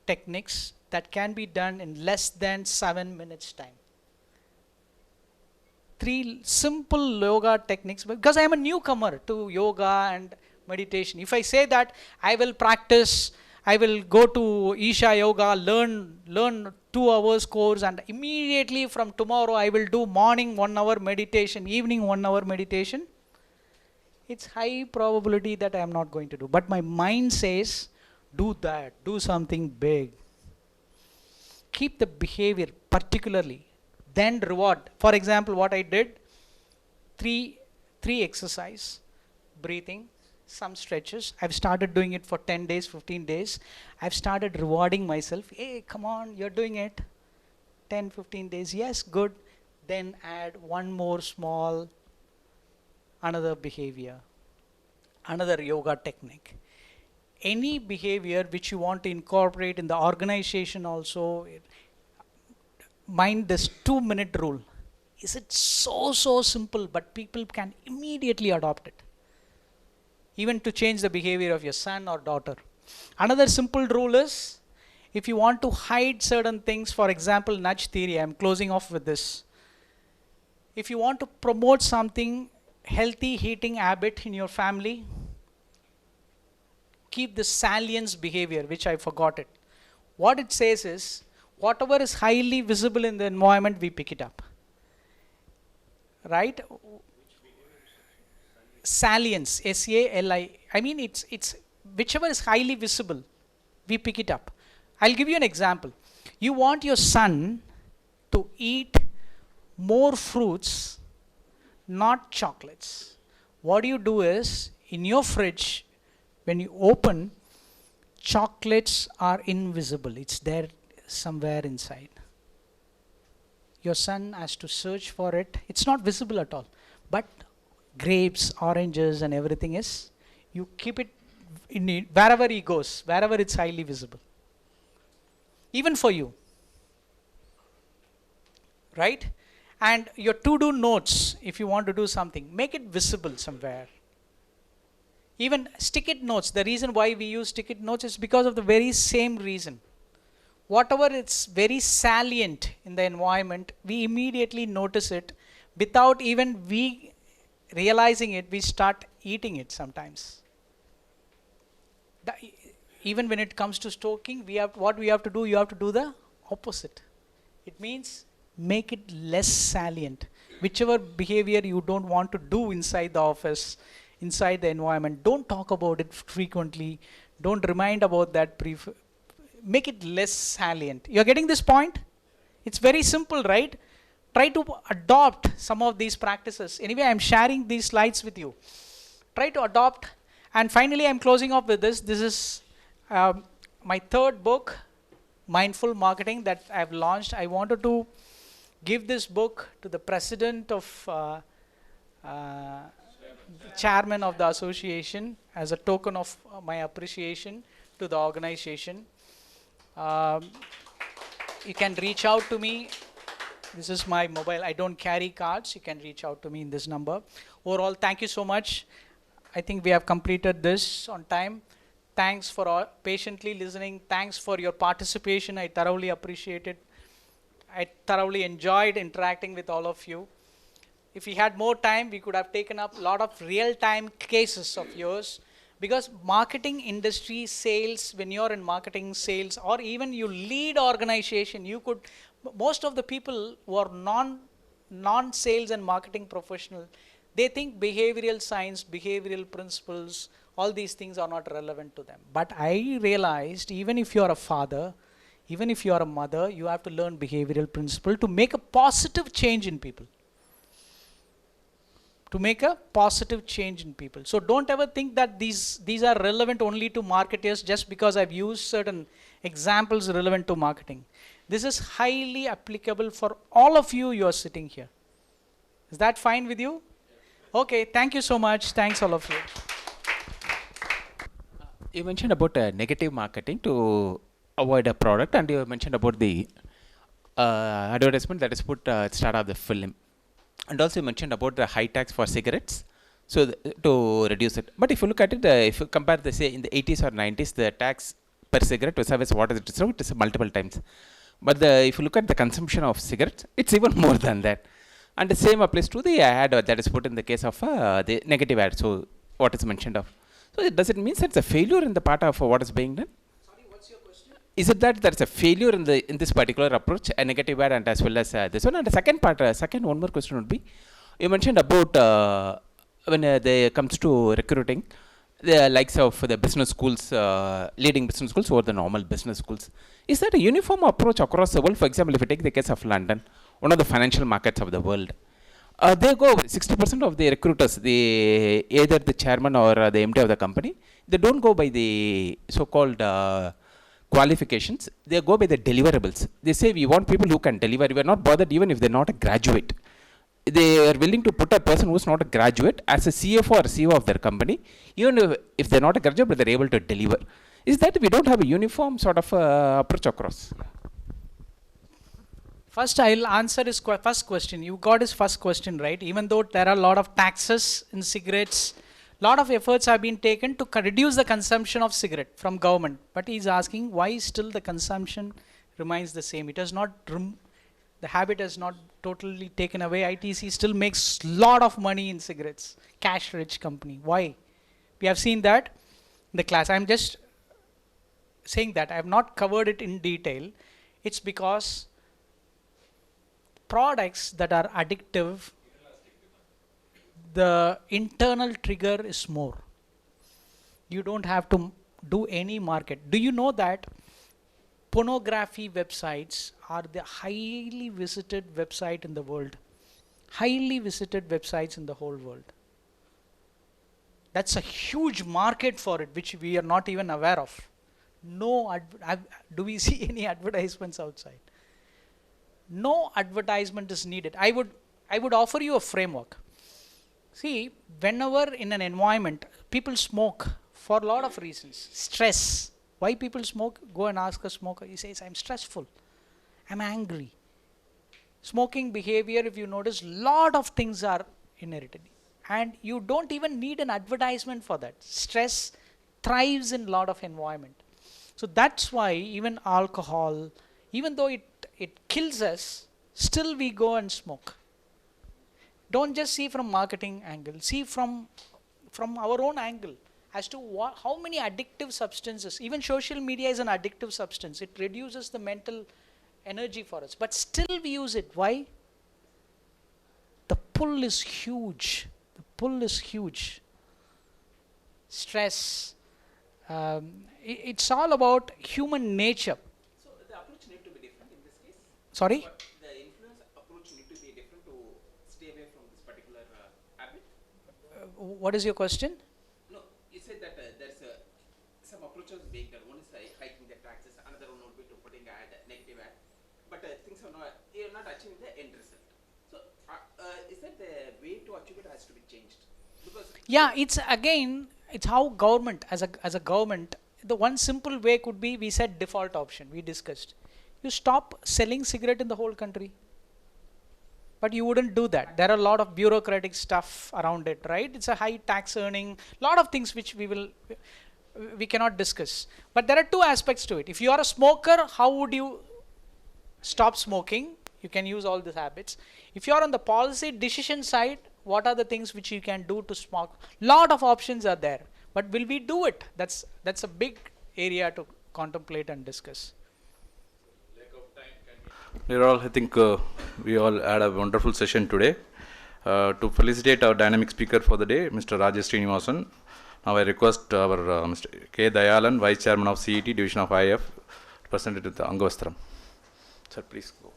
techniques that can be done in less than 7 minutes time. 3 simple yoga techniques, because I am a newcomer to yoga and meditation. If I say that I will practice, I will go to Isha Yoga, learn 2 hours course, and immediately from tomorrow I will do morning 1 hour meditation, evening 1 hour meditation, it's high probability that I am not going to do. But my mind says, do that, do something big. Keep the behavior particularly, then reward. For example, what I did, three exercise, breathing, some stretches. I've started doing it for 10 days, 15 days. I've started rewarding myself. Hey, come on, you're doing it. 10, 15 days, yes, good. Then add one more small, another behavior, another yoga technique. Any behavior which you want to incorporate in the organization also, mind this 2-minute rule. Is it so simple, but people can immediately adopt it, even to change the behavior of your son or daughter. Another simple rule is, if you want to hide certain things, for example, nudge theory, I'm closing off with this. If you want to promote something, healthy eating habit in your family, keep the salience behavior, which I forgot it. What it says is, whatever is highly visible in the environment, we pick it up. Right? Salience, S-A-L-I. I mean, it's whichever is highly visible, we pick it up. I'll give you an example. You want your son to eat more fruits, not chocolates. What you do is, in your fridge, when you open, chocolates are invisible. It's there somewhere inside. Your son has to search for it. It's not visible at all. But grapes, oranges, and everything is, you keep it in it, wherever he goes, wherever it's highly visible. Even for you. Right? And your to-do notes, if you want to do something, make it visible somewhere. Even stick-it notes, the reason why we use stick-it notes is because of the very same reason. Whatever it's very salient in the environment, we immediately notice it. Without even we realizing it, we start eating it sometimes. Even when it comes to stoking, what we have to do, you have to do the opposite. It means make it less salient. Whichever behavior you don't want to do inside the office, inside the environment, don't talk about it frequently. Don't remind about that. Make it less salient. You're getting this point? It's very simple, right? Try to adopt some of these practices. Anyway, I'm sharing these slides with you. Try to adopt. And finally, I'm closing off with this. This is my third book, Mindful Marketing, that I've launched. I wanted to give this book to the president of, chairman of the association, as a token of my appreciation to the organization. You can reach out to me. This is my mobile. I don't carry cards. You can reach out to me in this number. Overall, thank you so much. I think we have completed this on time. Thanks for patiently listening. Thanks for your participation. I thoroughly appreciate it. I thoroughly enjoyed interacting with all of you. If we had more time, we could have taken up a lot of real-time cases of yours. Because marketing industry, sales, when you're in marketing, sales, or even you lead organization, you could, most of the people who are non-sales and marketing professional, they think behavioral science, behavioral principles, all these things are not relevant to them. But I realized, even if you're a father, even if you're a mother, you have to learn behavioral principle to make a positive change in people. To make a positive change in people. So don't ever think that these are relevant only to marketers just because I've used certain examples relevant to marketing. This is highly applicable for all of you who are sitting here. Is that fine with you? Okay, thank you so much. Thanks all of you. You mentioned about negative marketing to avoid a product, and you mentioned about the advertisement that is put start of the film. And also you mentioned about the high tax for cigarettes, so to reduce it. But if you look at it, if you compare the, say, in the 80s or 90s, the tax per cigarette was service what is it? So it is multiple times. But if you look at the consumption of cigarettes, it's even more than that. And the same applies to the ad that is put in the case of the negative ad. So what is mentioned of. So does it mean that it's a failure in the part of what is being done? Sorry, what's your question? Is it that there's a failure in this particular approach, a negative ad, and as well as this one? And the second part, one more question would be, you mentioned about when they comes to recruiting, the likes of the business schools, leading business schools over the normal business schools. Is that a uniform approach across the world? For example, if you take the case of London, one of the financial markets of the world, they go 60% of the recruiters, either the chairman or the MD of the company, they don't go by the so-called qualifications, they go by the deliverables. They say we want people who can deliver. We are not bothered even if they're not a graduate. They are willing to put a person who is not a graduate as a CFO or CEO of their company, even if they're not a graduate, but they're able to deliver. Is that we don't have a uniform sort of approach across? First, I'll answer his first question. You got his first question right. Even though there are a lot of taxes in cigarettes, lot of efforts have been taken to reduce the consumption of cigarette from government. But he's asking why still the consumption remains the same. It has not, the habit has not totally taken away. ITC still makes lot of money in cigarettes. Cash rich company. Why? We have seen that in the class. I'm just saying that. I have not covered it in detail. It's because products that are addictive, the internal trigger is more. You don't have to do any market. Do you know that pornography websites are the highly visited website in the world? Highly visited websites in the whole world. That's a huge market for it, which we are not even aware of. No, do we see any advertisements outside? No advertisement is needed. I would offer you a framework. See, whenever in an environment, people smoke for a lot of reasons. Stress. Why people smoke? Go and ask a smoker. He says, I'm stressful. I'm angry. Smoking behavior, if you notice, lot of things are inherited. And you don't even need an advertisement for that. Stress thrives in a lot of environment. So that's why even alcohol, even though it kills us, still we go and smoke. Don't just see from marketing angle, see from our own angle as to how many addictive substances. Even social media is an addictive substance. It reduces the mental energy for us, but still we use it. Why? The pull is huge. The pull is huge. Stress. It's all about human nature. So the approach need to be different in this case? Sorry? But the influence approach need to be different to stay away from this particular habit? What is your question? No, you said that there's some approaches being done. One is hiking the taxes, another one would be to putting negative ad. But things are not, you're not achieving the end result. So is that the way to achieve it has to be changed? Because yeah, it's how government, as a government, the one simple way could be, we said default option, we discussed. You stop selling cigarette in the whole country. But you wouldn't do that. There are a lot of bureaucratic stuff around it, right? It's a high tax earning, lot of things which we cannot discuss. But there are two aspects to it. If you are a smoker, how would you stop smoking? You can use all these habits. If you are on the policy decision side, what are the things which you can do to smoke? Lot of options are there. But will we do it? That's a big area to contemplate and discuss. I think we all had a wonderful session today. To felicitate our dynamic speaker for the day, Mr. Rajesh Srinivasan. Now I request our Mr. K. Dayalan, Vice Chairman of CET, Division of IF, to present it with the Angavastram. Sir, please go.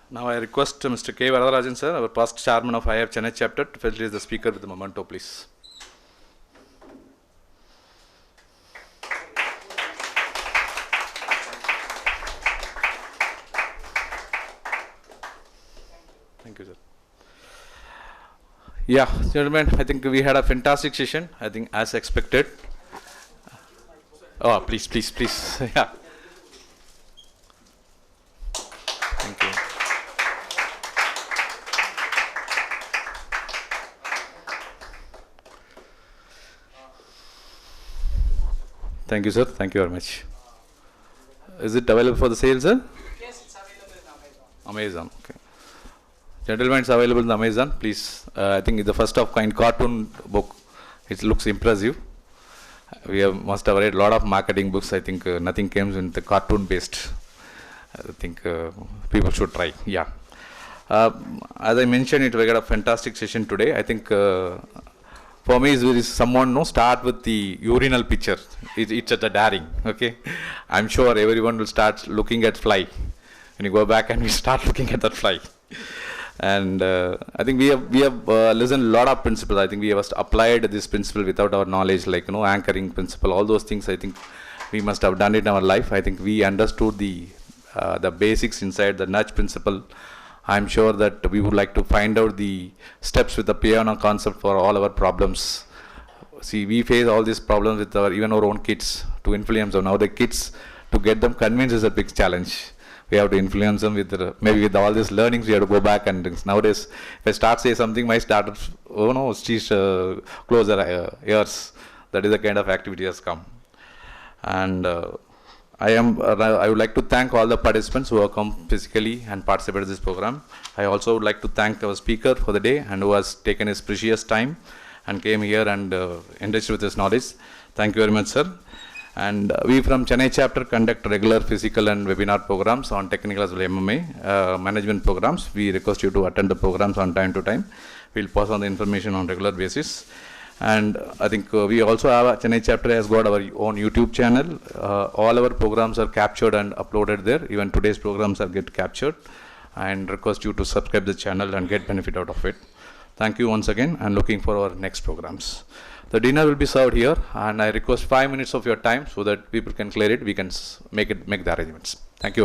Now I request Mr. K. Varadarajan sir, our past chairman of IF Chennai chapter, to facilitate the speaker with the memento, please. Thank you, sir. Yeah, gentlemen, I think we had a fantastic session, I think as expected. Oh, please. Yeah. Thank you. Thank you, sir. Thank you very much. Is it available for the sale, sir? Yes, it's available in Amazon. Amazon, okay. Gentlemen, it's available in Amazon. Please, I think it's the first of kind cartoon book It looks impressive. We must have read a lot of marketing books. I think nothing came in the cartoon based. I think people should try. Yeah. As I mentioned, we got a fantastic session today. I think for me, there is someone start with the urinal picture. It's at a daring. Okay, I'm sure everyone will start looking at fly. When you go back and we start looking at that fly. And I think we have listened a lot of principles. I think we have applied this principle without our knowledge, like anchoring principle, all those things. I think we must have done it in our life. I think we understood the basics inside the nudge principle. I'm sure that we would like to find out the steps with the piano concept for all our problems. See, we face all these problems with even our own kids to influence them. Now the kids, to get them convinced is a big challenge. We have to influence them with maybe with all these learnings. We have to go back and nowadays, if I start say something, my started close their ears. That is the kind of activity has come. And I would like to thank all the participants who have come physically and participated in this program. I also would like to thank our speaker for the day and who has taken his precious time and came here and enriched with his knowledge. Thank you very much, sir. And we from Chennai chapter conduct regular physical and webinar programs on technical as well as MMA management programs. We request you to attend the programs on time to time. We'll pass on the information on regular basis. And I think we also have Chennai chapter has got our own YouTube channel. All our programs are captured and uploaded there. Even today's programs are get captured. And request you to subscribe the channel and get benefit out of it. Thank you once again and looking for our next programs. The dinner will be served here and I request 5 minutes of your time so that people can clear it. We can make the arrangements. Thank you very much.